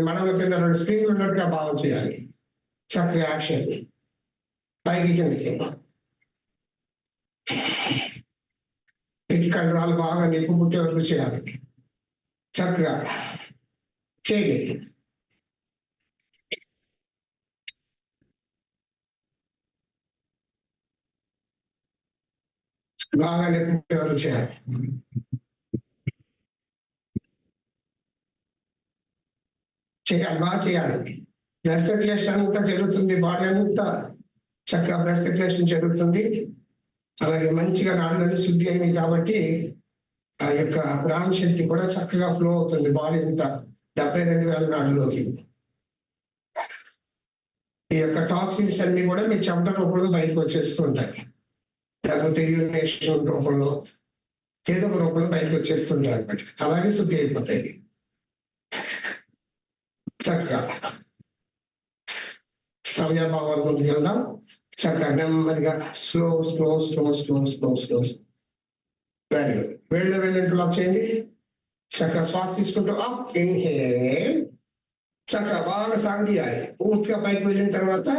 మడమ కింద 2 స్ప్రింగ్లు ఉన్నట్టుగా భావం చేయాలి. చక్కగా యాక్షన్. పైకి కిందకి. ఇటు కండరాలు బాగా నిప్పు పుట్టే వరకు చేయాలి. చక్కగా చేయండి. బాగా నిప్పు వరకు చేయాలి. బాగా చేయాలి. బ్లడ్ సర్క్యులేషన్ అంతా జరుగుతుంది. బాడీ అంతా చక్కగా బ్లడ్ సర్క్యులేషన్ జరుగుతుంది. అలాగే మంచిగా నాడులన్నీ శుద్ధి అయినాయి కాబట్టి ఆ యొక్క ప్రాణ శక్తి కూడా చక్కగా ఫ్లో అవుతుంది బాడీ అంతా 72,000 నాడులోకి. ఈ యొక్క టాక్సిన్స్ అన్ని కూడా మీ చెమట రూపంలో బయటకు వచ్చేస్తుంటాయి. లేకపోతే యూరినేషన్ రూపంలో ఏదో ఒక రూపంలో బయటకు వచ్చేస్తుంటాయి అనమాట. అలాగే శుద్ధి అయిపోతాయి. చక్కగా సమయభావాలు ముందుకు వెళ్దాం. చక్కగా నెమ్మదిగా slow slow slow slow slow slow. Very good. వెళ్ళింటూ లాక్ చేయండి. చక్కగా శ్వాస తీసుకుంటూ అప్ ఇన్హేల్. చక్కగా బాగా సాగదీయాలి. పూర్తిగా పైకి వెళ్ళిన తర్వాత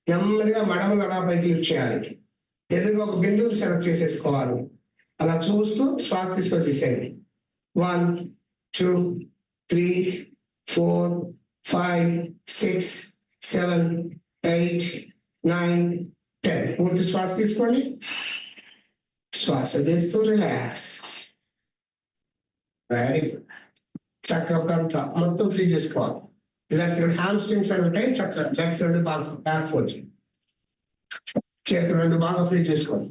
నెమ్మదిగా మడమలు అలా పైకి లిఫ్ట్ చేయాలి. ఎదురుగా ఒక బిందువుని సెలెక్ట్ చేసేసుకోవాలి. అలా చూస్తూ శ్వాస తీసుకొని తీసేయండి. 1, 2, 3, 4, 5, 6, 7, 8, 9, 10. పూర్తి శ్వాస తీసుకోండి. శ్వాస తీస్తూ రిలాక్స్. Very good. చక్కగా అంతా మొత్తం ఫ్రీ చేసుకోవాలి. లెగ్స్ హ్యామ్ స్ట్రింగ్స్ అని ఉంటాయి. చక్కగా లెగ్స్ 2 బాగా బ్యాక్ ఫోల్డ్ చేతులు 2 బాగా ఫ్రీ చేసుకోండి.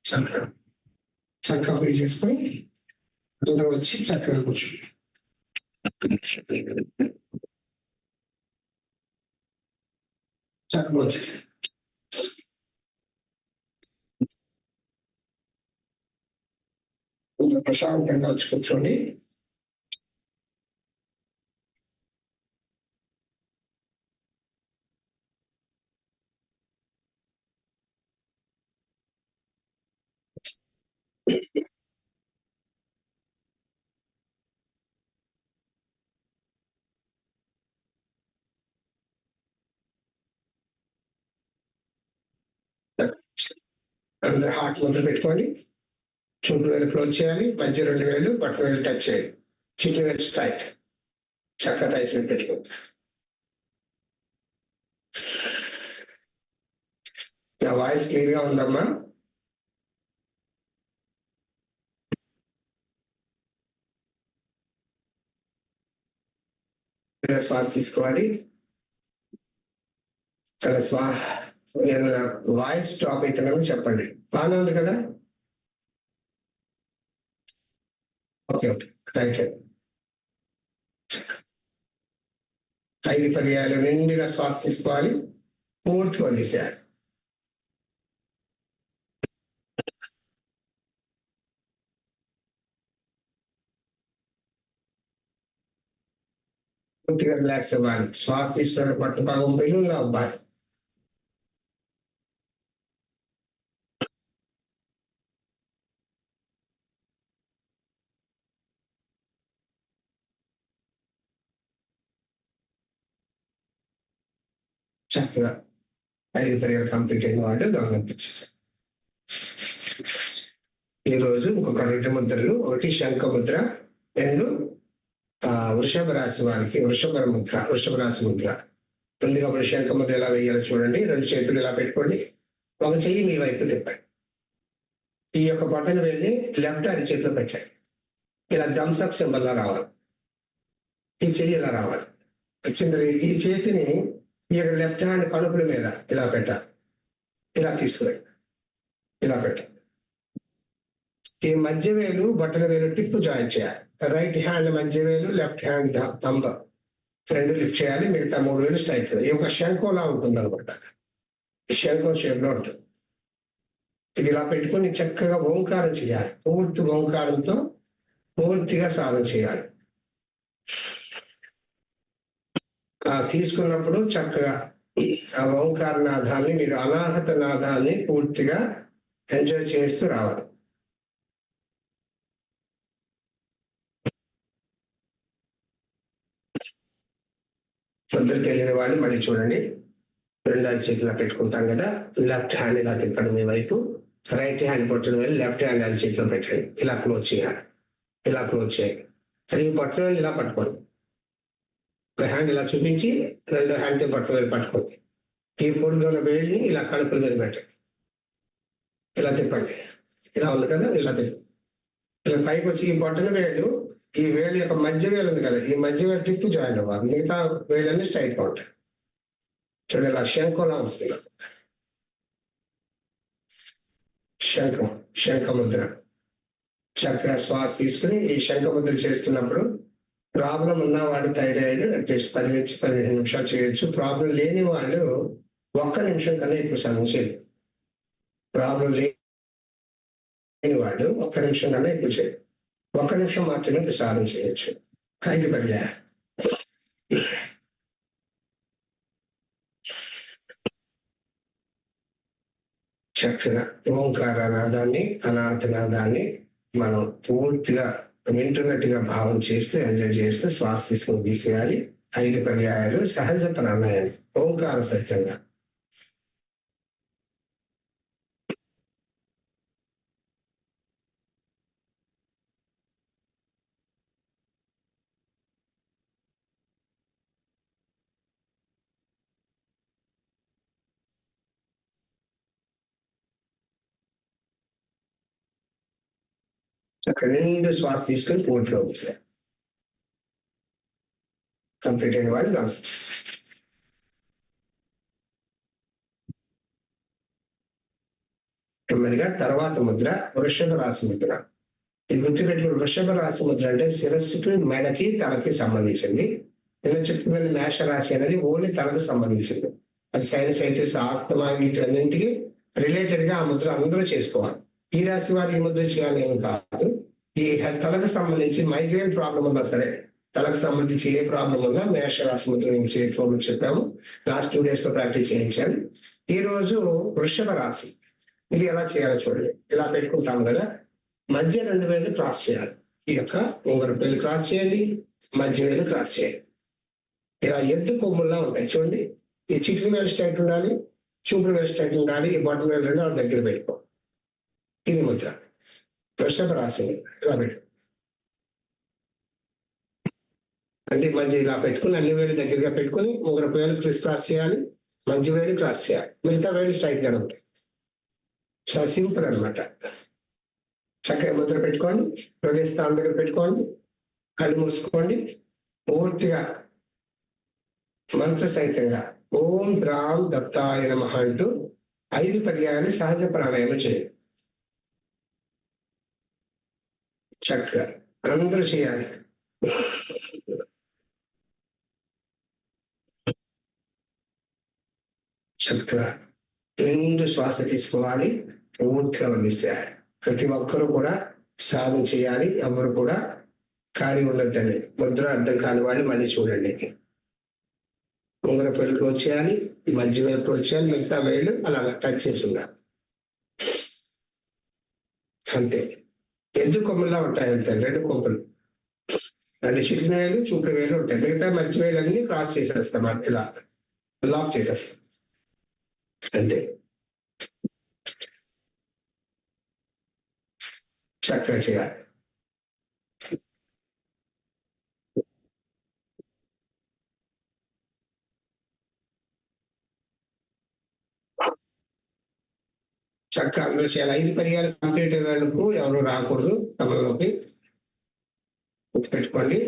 చక్కగా చక్కగా ఫ్రీ చేసుకొని అందరూ వచ్చి చక్కగా కూర్చోండి. చక్కగా వచ్చేసి ప్రశాంతంగా వచ్చి కూర్చోండి. అందరు హార్ట్ ముద్ర పెట్టుకోండి. చూపుడు వేలు క్లోజ్ చేయాలి, మధ్య 2 వేలు బట్టన వేలు టచ్ చేయాలి, చిటికి వేలు స్ట్రైట్, చక్కగా థైస్ మీద పెట్టుకోండి. నా వాయిస్ క్లియర్ గా ఉందమ్మా? శ్వాస తీసుకోవాలి. వాయిస్ డ్రాప్ అయితే కనుక చెప్పండి. బాగానే ఉంది కదా? Okay okay right. 5 పర్యాయాలు నిండుగా శ్వాస తీసుకోవాలి, పూర్తిగా వదిలేసేయాలి. పూర్తిగా రిలాక్స్ అవ్వాలి. శ్వాస తీసుకున్న పట్టు భాగం బెలూన్లో అవ్వాలి. చక్కగా 5 పర్యాలు కంప్లీట్ అయిన వాళ్ళు గమనించేసారు. ఈరోజు ఇంకొక 2 ముద్రలు, ఒకటి శంఖ ముద్ర, 2 వృషభ రాశి వారికి వృషభ రాశి ముద్ర. ముందుగా శంఖ ముద్ర ఎలా వేయాలో చూడండి. 2 చేతులు ఇలా పెట్టుకోండి, ఒక చెయ్యి మీ వైపు తిప్పండి. ఈ యొక్క బటన్ వెళ్ళి లెఫ్ట్ అరిచేతిలో పెట్టండి. ఇలా థమ్స్ అప్ సింబల్ లా రావాలి. ఈ చెయ్యి ఇలా రావాలి. వచ్చింది. ఈ చేతిని ఈ యొక్క లెఫ్ట్ హ్యాండ్ కణుపుల మీద ఇలా పెట్టాలి. ఇలా తీసుకురండి, ఇలా పెట్టండి. ఈ మధ్య వేలు బట్టల వేలు టిప్ జాయిన్ చేయాలి. రైట్ హ్యాండ్ మధ్య వేలు, లెఫ్ట్ హ్యాండ్ థంబ్ 2 లిఫ్ట్ చేయాలి. మిగతా 3 వేలు స్ట్రైట్. ఈ ఒక శంఖంలా ఉంటుంది అనమాట. ఈ శంఖం షేప్ లో ఉంటుంది. ఇది ఇలా పెట్టుకొని చక్కగా ఓంకారం చేయాలి. పూర్తి ఓంకారంతో పూర్తిగా సాధన చేయాలి. తీసుకున్నప్పుడు చక్కగా ఆ ఓంకార నాదాన్ని, మీరు అనాహత నాదాన్ని పూర్తిగా ఎంజాయ్ చేస్తూ రావాలి. సొంతకు తెలియని వాళ్ళు మళ్ళీ చూడండి. 2 అరిచేతిలా పెట్టుకుంటాం కదా, లెఫ్ట్ హ్యాండ్ ఇలా తిప్పండి మీ వైపు, రైట్ హ్యాండ్ బొట్టను వెళ్ళి లెఫ్ట్ హ్యాండ్ అరిచేతిలో పెట్టండి. ఇలా క్లోజ్ చేయాలి, ఇలా క్లోజ్ చేయండి. అది బొట్టను వెళ్ళి ఇలా పట్టుకోండి. ఒక హ్యాండ్ ఇలా చూపించి 2 హ్యాండ్తో బొట్టను వెళ్ళి పట్టుకోండి. ఈ పొడిగా ఉన్న వేడిని ఇలా కడుపుల మీద పెట్టండి. ఇలా తిప్పండి. ఇలా ఉంది కదా, ఇలా తిప్పండి. ఇలా పైకి వచ్చి ఈ బొట్టన వేళ్ళు, ఈ వేళ్ళు యొక్క మధ్య వేలు ఉంది కదా, ఈ మధ్య వేలు టిప్పు జాయిన్ అవ్వాలి. మిగతా వేళ్ళన్నీ స్ట్రైట్ గా ఉంటాయి. చూడండి, ఇలా శంఖంలా వస్తుంది. శంఖముద్ర. చక్కగా శ్వాస తీసుకుని ఈ శంఖముద్ర చేస్తున్నప్పుడు ప్రాబ్లం ఉన్నవాడు థైరాయిడ్ అట్లీస్ట్ 10 నుంచి 15 నిమిషాలు చేయొచ్చు. ప్రాబ్లం లేని వాళ్ళు 1 నిమిషం కన్నా ఎక్కువ సమయం చేయరు. ప్రాబ్లం లేని వాడు 1 నిమిషం కన్నా ఎక్కువ చేయరు. 1 నిమిషం మాత్రమే సాధన చేయొచ్చు. 5 పర్యాయాలు. చక్కగా ఓంకార నాదాన్ని, అనాథ నాదాన్ని మనం పూర్తిగా వింటున్నట్టుగా భావం చేస్తూ ఎంజాయ్ చేస్తూ శ్వాస తీసుకుని తీసేయాలి. 5 పర్యాయాలు సహజ ప్రాణాయామం, ఓంకార సత్యంగా. అక్కడ 2 శ్వాస తీసుకొని పూర్తిగా వదిలేసారు. కంప్లీట్ అయిన వాడు కాదు. నెమ్మదిగా తర్వాత ముద్ర వృషభ రాశి ముద్ర. ఇది గుర్తుపెట్టుకుని, వృషభ రాశి ముద్ర అంటే శిరస్సుకి, మెడకి, తలకి సంబంధించింది. నేను చెప్పుకున్నది మేష రాశి అనేది ఓన్లీ తలకు సంబంధించింది. అది సైనసైటిస్, ఆస్తమా, వీటన్నింటికి రిలేటెడ్ గా ఆ ముద్ర అందరూ చేసుకోవాలి. ఈ రాశి వారు ఈ ముద్ర చేయాలని కాదు. ఈ తలకు సంబంధించి మైగ్రేన్ ప్రాబ్లం ఉన్నా సరే, తలకు సంబంధించి ఏ ప్రాబ్లం ఉన్నా మేష రాశి ముద్ర చేసుకోమని చెప్పాము. లాస్ట్ 2 days లో ప్రాక్టీస్ చేయించాను. ఈ రోజు వృషభ రాశి. ఇది ఎలా చేయాలో చూడండి. ఇలా పెట్టుకుంటాము కదా, మధ్య 2 వేలు క్రాస్ చేయాలి. ఈ యొక్క ఉంగరం వేలు క్రాస్ చేయండి, మధ్య వేలు క్రాస్ చేయండి. ఇలా ఎద్దు కొమ్ముల్లా ఉంటాయి చూడండి. ఈ చిటికి వేలు స్ట్రైట్ ఉండాలి, చూపుడు వేలు స్ట్రైట్ ఉండాలి. ఈ బొట్టన వేలు 2 దగ్గర పెట్టుకో. ఇది ముద్ర. వృషభ రాశి ఇలా పెట్టు. అంటే మధ్య ఇలా పెట్టుకుని అన్ని వేలు దగ్గరగా పెట్టుకుని ముగ్గురు వేలు క్రాస్ చేయాలి, మంచి వేలు క్రాస్ చేయాలి, మిగతా వేలు స్ట్రైట్ గానే ఉంటాయి. చాలా సింపుల్ అనమాట. చక్కగా ముద్ర పెట్టుకోండి, హృదయ స్థానం దగ్గర పెట్టుకోండి, కళ్ళు మూసుకోండి, పూర్తిగా మంత్ర సహితంగా ఓం రాం దత్తాయ నమః అంటూ 5 పర్యాయాలు సహజ ప్రాణాయామం చేయండి. చక్కగా అందరూ చేయాలి. చక్కగా నిండు శ్వాస తీసుకోవాలి, పూర్తిగా వదిలేసేయాలి. ప్రతి ఒక్కరూ కూడా సాధన చేయాలి. ఎవరు కూడా ఖాళీ ఉండొద్దండి. ముద్ర అర్థం కాని వాళ్ళు మళ్ళీ చూడండి. ఉంగర పేరు క్లోజ్ చేయాలి, మధ్య వేలు క్లోజ్ చేయాలి, మిగతా వేళ్ళు అలాగ టచ్ చేసి ఉండాలి. అంతే. ఎద్దు కొమ్ములా ఉంటాయి అంతే, 2 కొమ్ములు. అంటే చిటికిన వేలు చూపుడు వేలు ఉంటాయి. మిగతా మధ్య వేలన్నీ క్రాస్ చేసేస్తాం, ఇలా లాక్ చేసేస్తాం అంతే. చక్కగా చేయాలి. చక్కగా అందరూ చేయాలి. 5 పర్యాలు కంప్లీట్ అయ్యేందుకు ఎవరు రాకూడదు. క్రమంలోకి పెట్టుకోండి.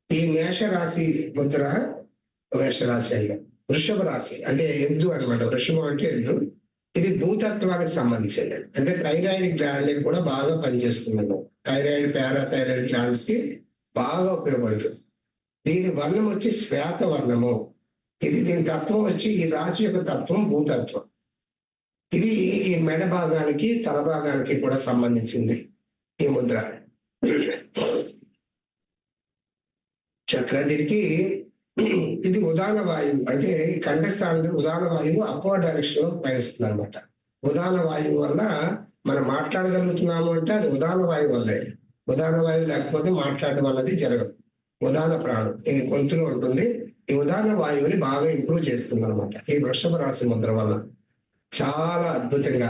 ఈ మేషరాశి ముద్ర, మేషరాశి అంటే వృషభ రాశి అంటే ఎద్దు అనమాట. వృషభం అంటే ఎద్దు. ఇది భూతత్వానికి సంబంధించింది. అంటే థైరాయిడ్ గ్లాండ్ కూడా బాగా పనిచేస్తుంది. థైరాయిడ్, పారాథైరాయిడ్ గ్లాండ్స్ కి బాగా ఉపయోగపడుతుంది. దీని వర్ణం వచ్చి శ్వేత వర్ణము. ఇది దీని తత్వం వచ్చి, ఈ రాశి యొక్క తత్వం భూతత్వం. ఇది ఈ మెడ భాగానికి, తల భాగానికి కూడా సంబంధించింది ఈ ముద్ర. చక్కగా దీనికి ఇది ఉదాన వాయువు, అంటే కంఠస్థానం ఉదాన వాయువు అప్వర్డ్ డైరెక్షన్ లో పయనిస్తుంది అనమాట. ఉదాన వాయువు వల్ల మనం మాట్లాడగలుగుతున్నాము అంటే అది ఉదాన వాయువు వల్లే. ఉదాన వాయువు లేకపోతే మాట్లాడడం అన్నది జరగదు. ఉదాన ప్రాణం ఈ గొంతులో ఉంటుంది. ఈ ఉదాన వాయువుని బాగా ఇంప్రూవ్ చేస్తుంది అనమాట. ఈ వృషభ రాశి ముద్ర వల్ల చాలా అద్భుతంగా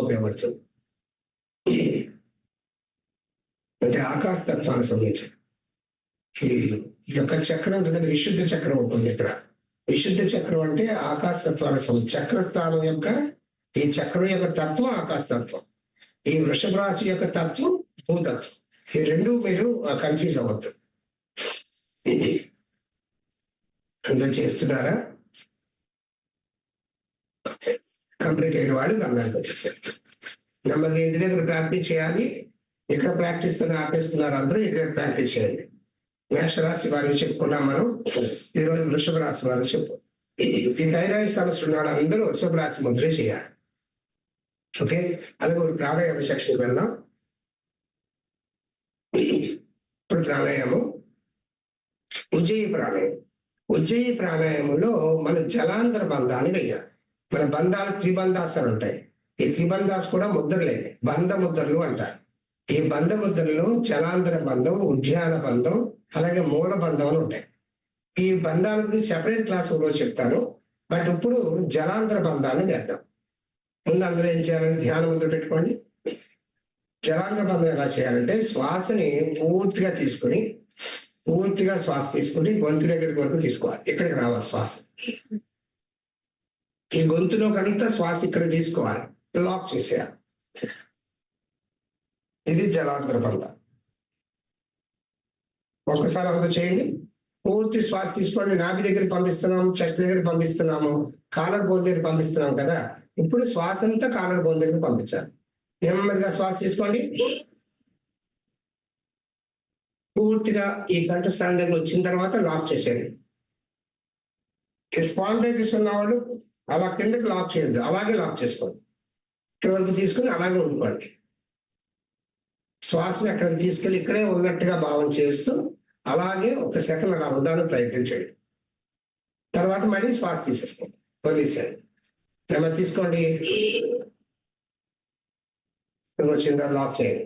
ఉపయోగపడుతుంది. అంటే ఆకాశ తత్వానికి సంబంధించి ఈ యొక్క చక్రం ఉంటుంది, విశుద్ధ చక్రం ఉంటుంది ఇక్కడ. విశుద్ధ చక్రం అంటే ఆకాశ తత్వానికి సంబంధించి చక్రస్థానం యొక్క, ఈ చక్రం యొక్క తత్వం ఆకాశ తత్వం, ఈ వృషభ రాశి యొక్క తత్వం భూతత్వం. ఈ రెండు మీరు కన్ఫ్యూజ్ అవ్వద్దు. అందరూ చేస్తున్నారా? కంప్లీట్ అయిన వాళ్ళు గమనానికి వచ్చేసారు. నెమ్మదిగా ఇంటి దగ్గర ప్రాక్టీస్ చేయాలి. ఇక్కడ ప్రాక్టీస్ తో ఆపేస్తున్నారు, అందరూ ఇంటి దగ్గర ప్రాక్టీస్ చేయండి. మేషరాశి వారికి చెప్పుకున్నాం మనం. ఈరోజు వృషభ రాశి వారికి చెప్పు. ఈ థైరాయిడ్ సమస్య ఉన్నాడు అందరూ వృషభ రాశి ముద్రే చేయాలి. ఓకే, అలాగే ఒక ప్రాణాయామ సెక్షన్కి వెళ్దాం. ఇప్పుడు ప్రాణాయామం ఉజ్జయి ప్రాణాయామం. ఉజ్జయి ప్రాణాయామంలో మనం జలాంతర బంధాన్ని వేయాలి. మన బంధాలు త్రిబంధాస్ అని ఉంటాయి. ఈ త్రిబంధాస్ కూడా ముద్రలే, బంధ ముద్రలు అంటారు. ఈ బంధ ముద్రలో జలాంతర బంధం, ఉద్యాన బంధం, అలాగే మూల బంధం అని ఉంటాయి. ఈ బంధాల గురించి సెపరేట్ క్లాస్ రోజు చెప్తాను. బట్ ఇప్పుడు జలాంతర బంధాన్ని వేద్దాం. ముందు అందరూ ఏం చేయాలంటే ధ్యానం ముందు పెట్టుకోండి. జలాంతర బంధం ఎలా చేయాలంటే శ్వాసని పూర్తిగా తీసుకుని, శ్వాస తీసుకుని గొంతు దగ్గరికి వరకు తీసుకోవాలి. ఇక్కడికి రావాలి శ్వాస. ఈ గొంతులో కనుక శ్వాస ఇక్కడ తీసుకోవాలి, లాక్ చేసేయాలి. ఇది జలాంతర బంధం. ఒక్కసారి అంతా చేయండి. పూర్తి శ్వాస తీసుకోండి. నాభి దగ్గర పంపిస్తున్నాము, చెస్ట్ దగ్గర పంపిస్తున్నాము, కాలర్ బోన్ దగ్గర పంపిస్తున్నాం కదా. ఇప్పుడు శ్వాస అంతా కాలర్ బోన్ దగ్గర పంపించాలి. నెమ్మదిగా శ్వాస తీసుకోండి. పూర్తిగా ఈ కంఠస్థానం దగ్గర వచ్చిన తర్వాత లాక్ చేసేయండి. స్పాంటైటిస్ ఉన్న వాళ్ళు అలా కిందకి లాక్ చేయొద్దు, అలాగే లాక్ చేసుకోండి. ఇక్కడ వరకు తీసుకుని అలాగే ఉండుకోండి. శ్వాసని అక్కడికి తీసుకెళ్ళి ఇక్కడే ఉన్నట్టుగా భావం చేస్తూ అలాగే ఒక సెకండ్ అలా ఉండడానికి ప్రయత్నం చేయండి. తర్వాత మళ్ళీ శ్వాస తీసేసుకోండి, వదిలేసేయండి. నెమ్మది తీసుకోండి. వచ్చిందా లాక్ చేయండి.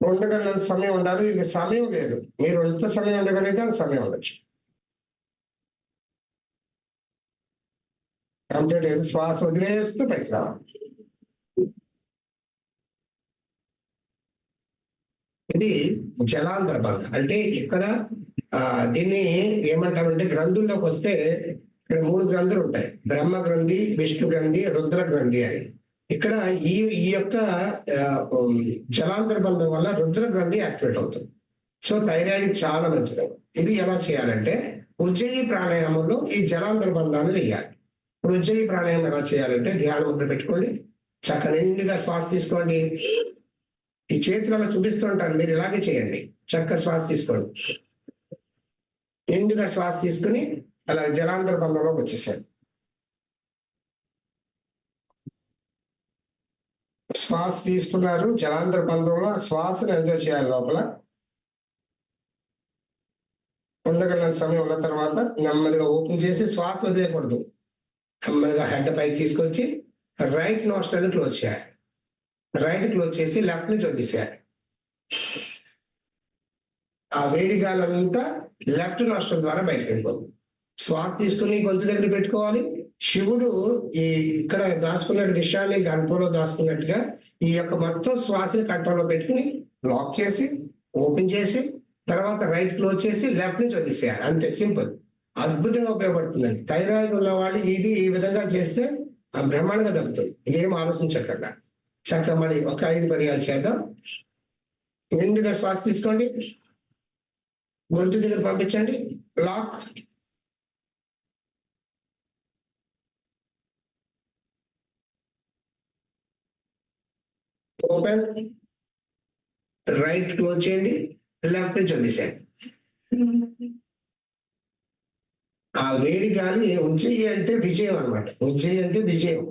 ఉండగలిగినంత సమయం ఉండాలి. ఇది సమయం లేదు, మీరు ఎంత సమయం ఉండగలిగితే అంత సమయం ఉండొచ్చు. కంప్లీట్ అయితే శ్వాస వదిలేస్తూ పైకి రావాలి. ఇది జలాంతర బంధం. అంటే ఇక్కడ దీన్ని ఏమంటామంటే గ్రంథుల్లోకి వస్తే ఇక్కడ 3 గ్రంథులు ఉంటాయి. బ్రహ్మ గ్రంథి, విష్ణు గ్రంథి, రుద్ర గ్రంథి అని. ఇక్కడ ఈ యొక్క జలాంతర బంధం వల్ల రుద్ర గ్రంథి యాక్టివేట్ అవుతుంది. సో థైరాయిడ్ చాలా మంచిది. ఇది ఎలా చేయాలంటే ఉజ్జయి ప్రాణాయామంలో ఈ జలాంతర బంధాన్ని వేయాలి. ఇప్పుడు ఉజ్జయి ప్రాణాయామం ఎలా చేయాలంటే ధ్యానం ఒకటి పెట్టుకోండి, చక్క నిండుగా శ్వాస తీసుకోండి. ఈ చేతులలో చూపిస్తూ ఉంటాను, మీరు ఇలాగే చేయండి. చక్క శ్వాస తీసుకోండి, నిండుగా శ్వాస తీసుకుని అలా జలాంతర బంధంలోకి వచ్చేసాడు. శ్వాస తీసుకున్నారు, జలాంతర బంధంలో శ్వాసను ఎంజాయ్ చేయాలి. లోపల ఉండగలిగిన సమయం ఉన్న తర్వాత నెమ్మదిగా ఓపెన్ చేసి శ్వాస వదిలేయకూడదు. నెమ్మదిగా హెడ్ పైకి తీసుకొచ్చి రైట్ నోస్ట్రల్ క్లోజ్ చేయాలి. రైట్ క్లోజ్ చేసి లెఫ్ట్ నుంచి వదిలేసేయాలి. ఆ వేడి గాలంతా లెఫ్ట్ నోస్ట్రల్ ద్వారా బయటకు వెళ్ళిపోతుంది. శ్వాస తీసుకుని గొంతు దగ్గర పెట్టుకోవాలి. శివుడు ఈ ఇక్కడ దాచుకున్న విషయాన్ని గర్భంలో దాచుకున్నట్టుగా ఈ యొక్క మొత్తం శ్వాసని కంట్రోల్లో పెట్టుకుని లాక్ చేసి ఓపెన్ చేసి తర్వాత రైట్ క్లోజ్ చేసి లెఫ్ట్ నుంచి వదిలేసేయాలి. అంతే, సింపుల్. అద్భుతంగా ఉపయోగపడుతుందండి. థైరాయిడ్ ఉన్న వాళ్ళు ఇది ఈ విధంగా చేస్తే బ్రహ్మాండంగా తగ్గుతుంది. ఇంకేం ఆలోచించక్కర్లా. చక్కగా మళ్ళీ ఒక 5 పర్యాలు చేద్దాం. నిండుగా శ్వాస తీసుకోండి, గొంతు దగ్గర పంపించండి, లాక్, ఓపెన్, రైట్ క్లోజ్ చేయండి, లెఫ్ట్ నుంచి వదిలేసేయండి. ఆ వేడి గాలి ఉజ్జయి అంటే విజయం అనమాట. ఉజ్జయి అంటే విజయం.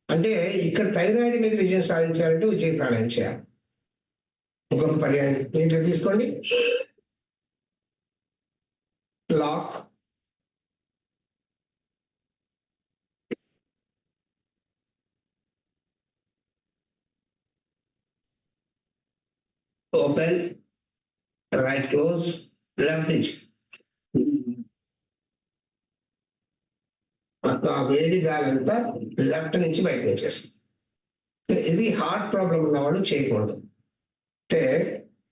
అంటే ఇక్కడ థైరాయిడ్ మీద విజయం సాధించాలంటే ఉజ్జయి ప్రాణాయామం చేయాలి. ఇంకొక పర్యాయం నీట్గా తీసుకోండి, lock, open, right close, left నుంచి. ఆ వేడి గాలంతా లెఫ్ట్ నుంచి బయటకు వచ్చేస్తుంది. ఇది హార్ట్ ప్రాబ్లం ఉన్నవాళ్ళు చేయకూడదు. అంటే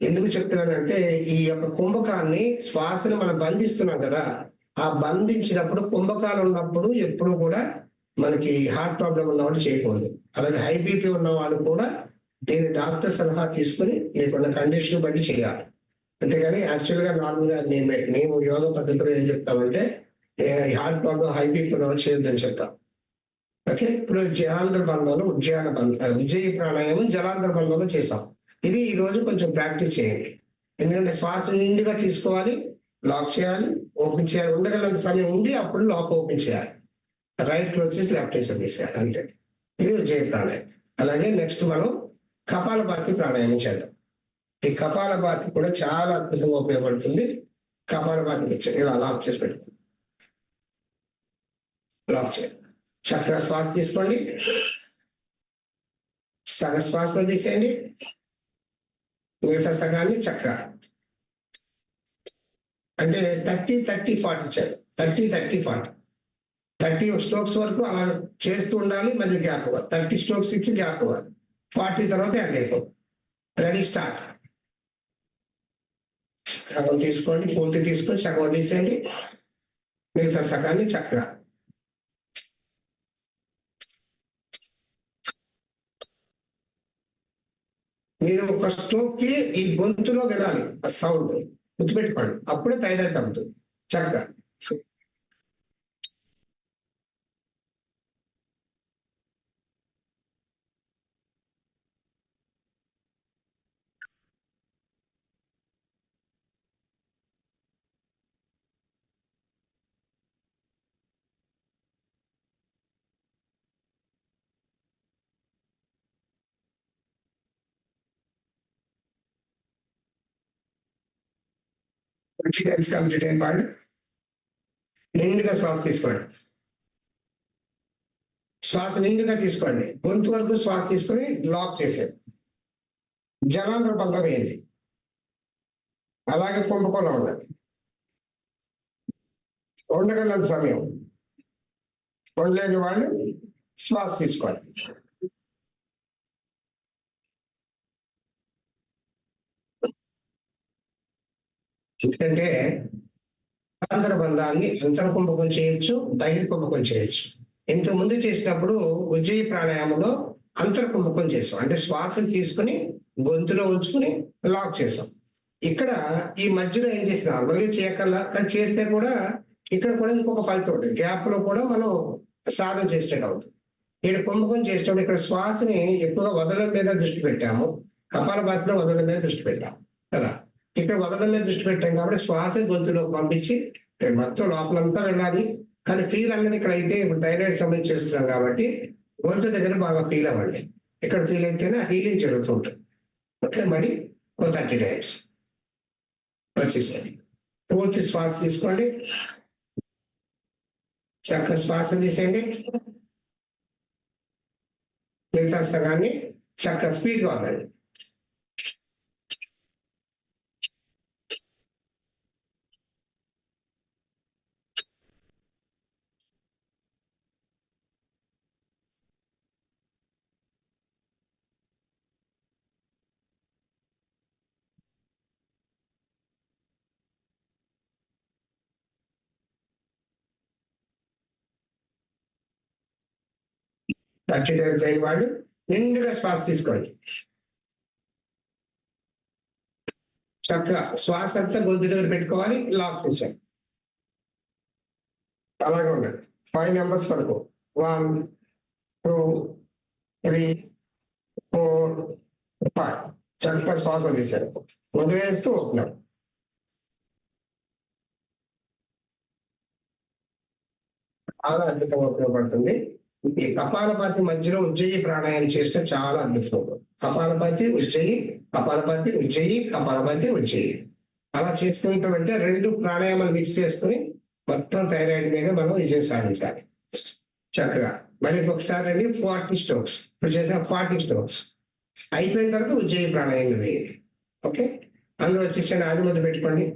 ఎందుకు చెప్తున్నానంటే ఈ యొక్క కుంభకాన్ని శ్వాసను మనం బంధిస్తున్నాం కదా, ఆ బంధించినప్పుడు కుంభకాలు ఉన్నప్పుడు ఎప్పుడు కూడా మనకి హార్ట్ ప్రాబ్లం ఉన్నవాళ్ళు చేయకూడదు. అలాగే హై బీపీ ఉన్నవాళ్ళు కూడా దీని డాక్టర్ సలహా తీసుకుని మీకున్న కండిషన్ బట్టి చేయాలి. అంతేగాని యాక్చువల్గా నార్మల్గా మేము యోగ పద్ధతిలో ఏం చెప్తామంటే హార్ట్ ప్రాబ్లం హై బీపీ ఉన్నవాళ్ళు చేయొద్దని చెప్తాం. ఓకే, ఇప్పుడు జలాంతర బంధంలో ఉజ్జయి ప్రాణాయామం జలాంతర బంధంలో చేసాం. ఇది ఈ రోజు కొంచెం ప్రాక్టీస్ చేయండి. ఎందుకంటే శ్వాస నిండుగా తీసుకోవాలి, లాక్ చేయాలి, ఓపెన్ చేయాలి. ఉండగలంత సమయం ఉండి అప్పుడు లాక్ ఓపెన్ చేయాలి. రైట్ క్లోజ్ చేసి లెఫ్ట్ నుంచి వదిలేసేయాలి. అంతే, ఇది ఉజ్జయి ప్రాణాయామం. అలాగే నెక్స్ట్ మనం కపాలభాతి ప్రాణాయామం చేద్దాం. ఈ కపాలభాతి కూడా చాలా అద్భుతంగా ఉపయోగపడుతుంది. కపాలభాతి వచ్చాడు, ఇలా లాక్ చేసి పెట్టుకోండి, లాక్ చేయండి. చక్కగా శ్వాస తీసుకోండి, సగ శ్వాసలో తీసేయండి, మిగతా సగాన్ని చక్కగా అంటే 30-30-40 చేయాలి. 30-30-40 30 స్ట్రోక్స్ వరకు అలా చేస్తూ ఉండాలి. మళ్ళీ గ్యాప్ ఇవ్వాలి. 30 స్ట్రోక్స్ ఇచ్చి గ్యాప్ ఇవ్వాలి. 40 తర్వాత ఎండ్ అయిపోతుంది. Ready, start. సగం తీసుకోండి, పూర్తి తీసుకొని సగం తీసేయండి, మిగతా సగాన్ని చక్కగా. మీరు ఒక స్ట్రోక్ కి ఈ గొంతులో వినాలి ఆ సౌండ్, గుర్తుపెట్టుకోండి. అప్పుడే థైరాయిడ్ తగ్గుతుంది చక్కగా. కంప్లీట్ అయిన వాళ్ళు నిండుగా శ్వాస తీసుకోండి. శ్వాస నిండుగా తీసుకోండి, గొంతు వరకు శ్వాస తీసుకొని లాక్ చేసేది. జలాంతర బంధం వేయండి. అలాగే కుంభకోణం ఉండాలి. ఉండగలంత సమయం ఉండలేని వాళ్ళు శ్వాస తీసుకోండి. ఎందుకంటే అంతర్బంధాన్ని అంతర్కుంభకం చేయొచ్చు, బహిర్కుంభకం చేయొచ్చు. ఇంత ముందు చేసినప్పుడు ఉజ్జయి ప్రాణాయామంలో అంతర్కుంభకం చేసాం, అంటే శ్వాసను తీసుకుని గొంతులో ఉంచుకుని లాక్ చేసాం. ఇక్కడ ఈ మధ్యలో ఏం చేసిన నార్మల్గా చేయకల్లా, కానీ చేస్తే కూడా ఇక్కడ కూడా ఇంకొక ఫలితం ఉంటుంది. గ్యాప్ లో కూడా మనం సాధన చేసేటట్టు అవుతుంది. ఇక్కడ కుంభకం చేసేటప్పుడు ఇక్కడ శ్వాసని ఎక్కువగా వదలడం మీద దృష్టి పెట్టాము, కపాలభాతిలో వదలడం మీద దృష్టి పెట్టాము కదా. ఇక్కడ వదలడం మీద దృష్టి పెట్టాం కాబట్టి శ్వాస గొంతులోకి పంపించి మొత్తం లోపలంతా వెళ్ళాలి. కానీ ఫీల్ అనేది ఇక్కడ అయితే ఇప్పుడు థైరాయిడ్ సంబంధించి చేస్తున్నాం కాబట్టి గొంతు దగ్గర బాగా ఫీల్ అవ్వండి. ఇక్కడ ఫీల్ అయితేనే హీలింగ్ జరుగుతుంటుంది. ఓకే, మరి 30 టైమ్స్ వచ్చేసరి పూర్తి శ్వాస తీసుకోండి, చక్కగా శ్వాస తీసేయండి. మిగతా సగాన్ని చక్కగా స్పీడ్గా వదండి. టైమ్స్ అయిన వాళ్ళు నిండుగా శ్వాస తీసుకోండి. చక్కగా శ్వాస అంతా గొంతు దగ్గర పెట్టుకోవాలి, లాక్ చేశాను. అలాగే ఉండండి 5 నెంబర్స్ వరకు. 1 2 3 4 5 చక్కగా శ్వాస వదిలేశారు. వదిలేస్తూ ఓపెనర్. చాలా అద్భుతంగా ఉపయోగపడుతుంది. ఈ కపాలపాతి మధ్యలో ఉజ్జయి ప్రాణాయామం చేస్తే చాలా అద్భుతంగా. కపాలపాతి ఉజ్జయి, కపాలపాతి ఉజ్జయి, కపాలపాతి ఉజ్జయి అలా చేసుకుంటూ వెళ్తే 2 ప్రాణాయామాలు మిక్స్ చేసుకుని మొత్తం థైరాయిడ్ మీద మనం విజయం సాధించాలి చక్కగా. మళ్ళీ ఒకసారి రండి 40 స్ట్రోక్స్. ఇప్పుడు చేసిన 40 స్ట్రోక్స్ అయిపోయిన తర్వాత ఉజ్జయి ప్రాణాయామం వేయండి. ఓకే, అందరూ వచ్చేసండి. ఆది ముద్ద పెట్టుకోండి,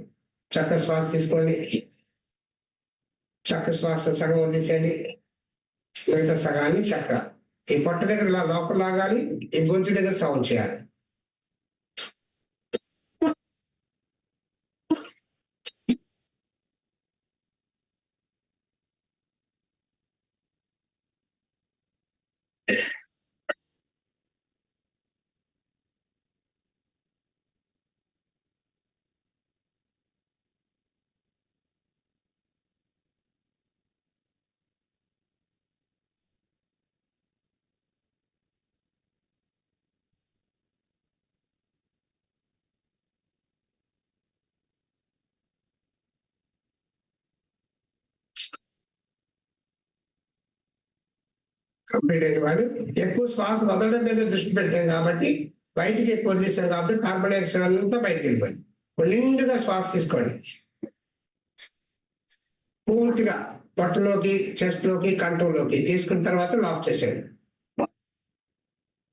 చక్కగా శ్వాస తీసుకోండి. చక్క శ్వాస సగం వదిలేసేయండి, మిగతా సగాన్ని చక్క ఈ పొట్ట దగ్గర లోపల లాగాలి, ఈ గొంతు దగ్గర సౌండ్ చేయాలి. కంప్లీట్ అయిన వాడు ఎక్కువ శ్వాస వదలడం మీద దృష్టి పెట్టాం కాబట్టి బయటికి ఎక్కువ వదిలేసాం కాబట్టి కార్బన్ డైఆక్సైడ్ అంతా బయటకు వెళ్ళిపోయింది. ఇప్పుడు నిండుగా శ్వాస తీసుకోండి, పూర్తిగా పొట్టలోకి, చెస్ట్ లోకి, కంఠంలోకి తీసుకున్న తర్వాత లాక్ చేసేయండి.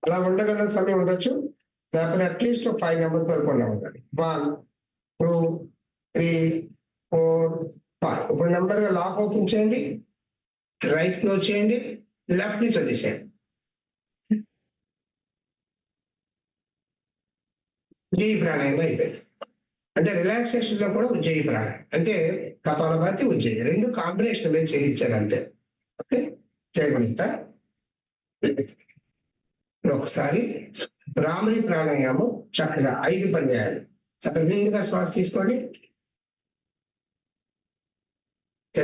అలా ఉండగల సమయం ఉండొచ్చు, లేకపోతే అట్లీస్ట్ 5 నెంబర్ వరకు ఉండాలి. 1 2 3 4 5. ఇప్పుడు నెంబర్ గా లాక్ ఓపెన్ చేయండి, రైట్ క్లోజ్ చేయండి, లెఫ్ట్ నుంచి వదిలేసేయండి. ఉజ్జయి ప్రాణాయామం అయిపోయింది. అంటే రిలాక్సేషన్ లో కూడా ఉజ్జయి ప్రాణాయామం అంటే కపాలభాతి ఉజ్జయి 2 కాంబినేషన్ మీద చేయించారు అంతే. ఓకే, చేయగలుగుతా. ఒకసారి భ్రామరి ప్రాణాయామం చక్కగా 5 పర్యాయాలు చక్కగా నిండుగా శ్వాస తీసుకోండి.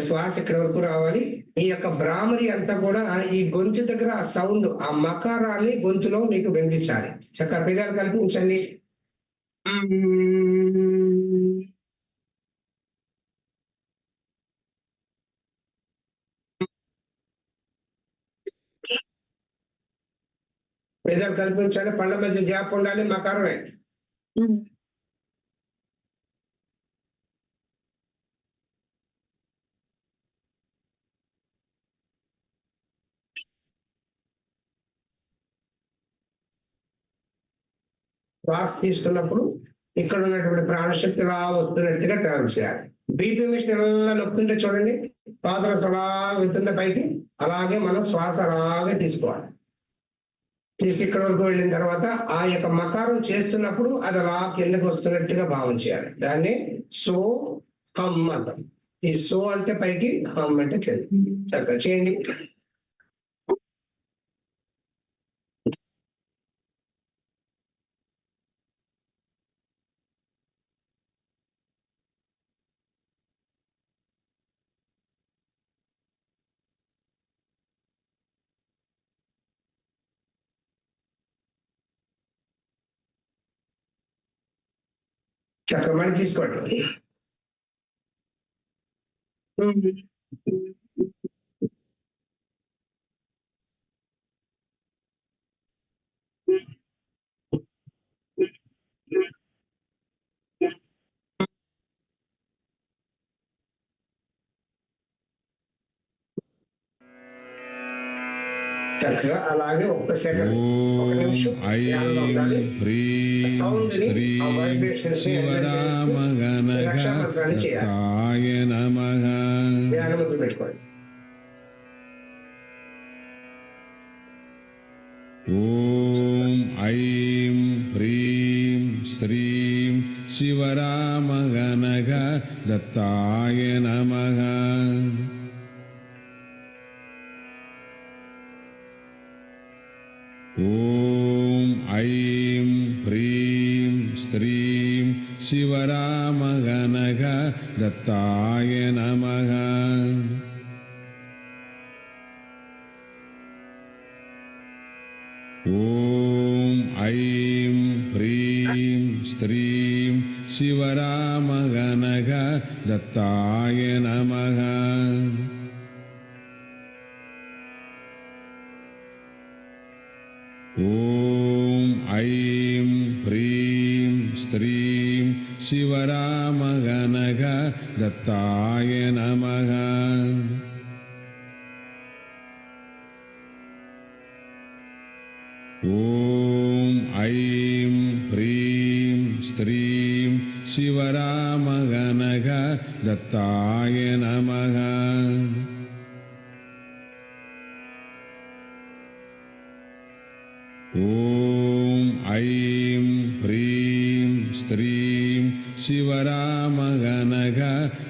శ్వాస ఇక్కడ వరకు రావాలి. ఈ యొక్క భ్రామరి అంతా కూడా ఈ గొంతు దగ్గర ఆ సౌండ్, ఆ మకారాన్ని గొంతులో మీకు వినిపించాలి. చక్కగా పెదాలు కల్పించండి. పెదాలు కల్పించాలి, పళ్ళ మధ్య గ్యాప్ ఉండాలి, మకారమే. శ్వాస తీసుకున్నప్పుడు ఇక్కడ ఉన్నటువంటి ప్రాణశక్తిగా వస్తున్నట్టుగా ట్రావెల్ చేయాలి. బీపీ మిషన్ ఎలా నొప్పుతుంటే చూడండి, పాదరస అలా వెళ్తుంటే పైకి, అలాగే మనం శ్వాస అలాగే తీసుకోవాలి. తీసి ఇక్కడ వరకు వెళ్ళిన తర్వాత ఆ యొక్క మకారం చేస్తున్నప్పుడు అది అలా కిందకి వస్తున్నట్టుగా భావం చేయాలి. దాన్ని సో హమ్ అంటాం. ఈ సో అంటే పైకి, హమ్ అంటే కింద. చక్కగా చేయండి. చక్కగా మళ్ళీ తీసుకోండి. చక్కగా అలాగే ఒక్క సెకండ్, ఒక నిమిషం ధ్యానంలో ఉండాలి. సౌండ్ ని, ఆ వైబ్రేషన్స్ ని రక్షామంత్రాన్ని చేయాలి. ధ్యానముద్ర పెట్టుకోండి. ఓం ఐం హ్రీం శ్రీం శివరామగణగ దత్తాయ నమః. ఓం ఐం హ్రీం శ్రీం శివరామగణగ దత్తాయ నమః. ఓం ఐం హ్రీం శ్రీం శివరామగణగ దత్తాయ నమః. ఓం ఐం హ్రీం శ్రీం శివరామగణగ దత్తాయ నమః. ఓం ఐం హ్రీం శ్రీం శివరామగణగ దత్తాయ నమః. ఓం ఐం హ్రీం శ్రీం శివరామగణగ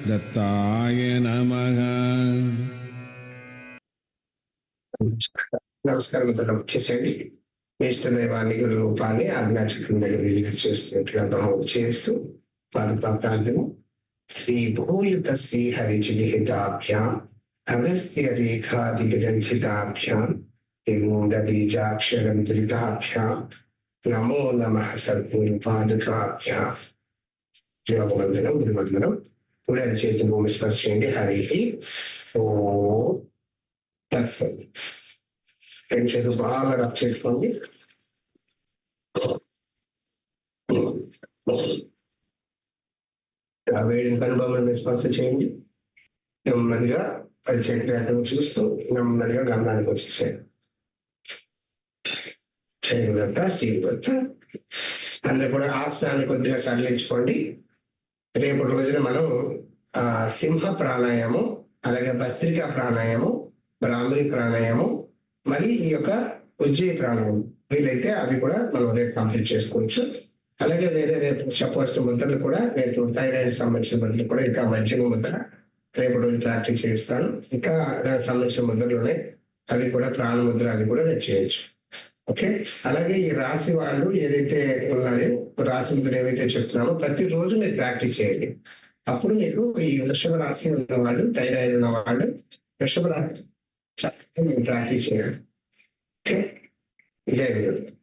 దత్తాయ నమః. నమస్కారం. వచ్చేసండి. మీ ఇష్టదైవాన్ని, గురు రూపాన్ని ఆజ్ఞాచక్రం దగ్గర విలీనం చేస్తున్నట్టుగా భావం చేస్తూ పాదుకా ప్రార్థన. శ్రీ భూయుత శ్రీ హరిచిలిహితాభ్యాం అగస్త్య రేఖాదిగజంచితాభ్యాం నిగూఢ బీజాక్షరం ధృతాభ్యాం నమో నమః సద్గురు పాదుకాభ్యాం. యోగవందనం, గురువందనం. కూడా చేతి భూమి స్పర్శ చేయండి. హరి ఓం తత్సత్. రెండు చేతులు బాగా రబ్ చేసుకోండి. వేడిని కనుబొమ్మలు స్పర్శ చేయండి. నెమ్మదిగా పది చేతులు ఎక్కడ చూస్తూ నెమ్మదిగా గమనానికి వచ్చేసేయండి. చేయగలుగుతా శ్రీగలుగుతా. అందరు కూడా ఆసనాన్ని కొద్దిగా సడలించుకోండి. రేపటి రోజున మనం సింహ ప్రాణాయామం, అలాగే భస్త్రికా ప్రాణాయామం, బ్రాహ్మణి ప్రాణాయామం, మళ్ళీ ఈ యొక్క ఉజ్జయి ప్రాణాయామం, వీలైతే అవి కూడా మనం రేపు కంప్లీట్ చేసుకోవచ్చు. అలాగే వేరే రేపు చెప్పవలసిన ముద్రలు కూడా, రేపు థైరాయిడ్ సంబంధించిన ముద్రలు కూడా, ఇంకా మధ్యమ ముద్ర రేపు రోజు ప్రాక్టీస్ చేస్తాను. ఇంకా దానికి సంబంధించిన ముద్రలు ఉన్నాయి, అవి కూడా ప్రాణముద్ర, అవి కూడా రేపు చేయొచ్చు. ఓకే. అలాగే ఈ రాశి వాళ్ళు ఏదైతే ఉన్నాయో, రాశి ముద్ర ఏవైతే చెప్తున్నామో ప్రతిరోజు మీరు ప్రాక్టీస్ చేయండి. అప్పుడు మీకు ఈ వృషభ రాశి ఉన్నవాళ్ళు, థైరాయిడ్ ఉన్నవాళ్ళు వృషభ రాశి చక్కగా మీరు ప్రాక్టీస్ చేయాలి. ఓకే. ఇదే విధంగా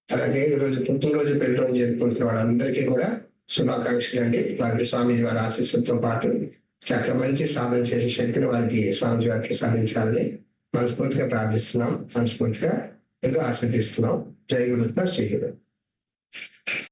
అలాగే ఈరోజు పుట్టినరోజు, పెళ్లి రోజు జరుపుకుంటున్న వాళ్ళందరికీ కూడా శుభాకాంక్షలు అండి. వారికి స్వామీజీ వారి ఆశీస్సులతో పాటు చక్కగా మంచి సాధన చేసే శక్తిని వారికి స్వామీజీ వారికి సాధించాలని మనస్ఫూర్తిగా ప్రార్థిస్తున్నాం. మనస్ఫూర్తిగా మీకు ఆస్వాదిస్తున్నాం. జై గురుత్వ శ్రీ గురు.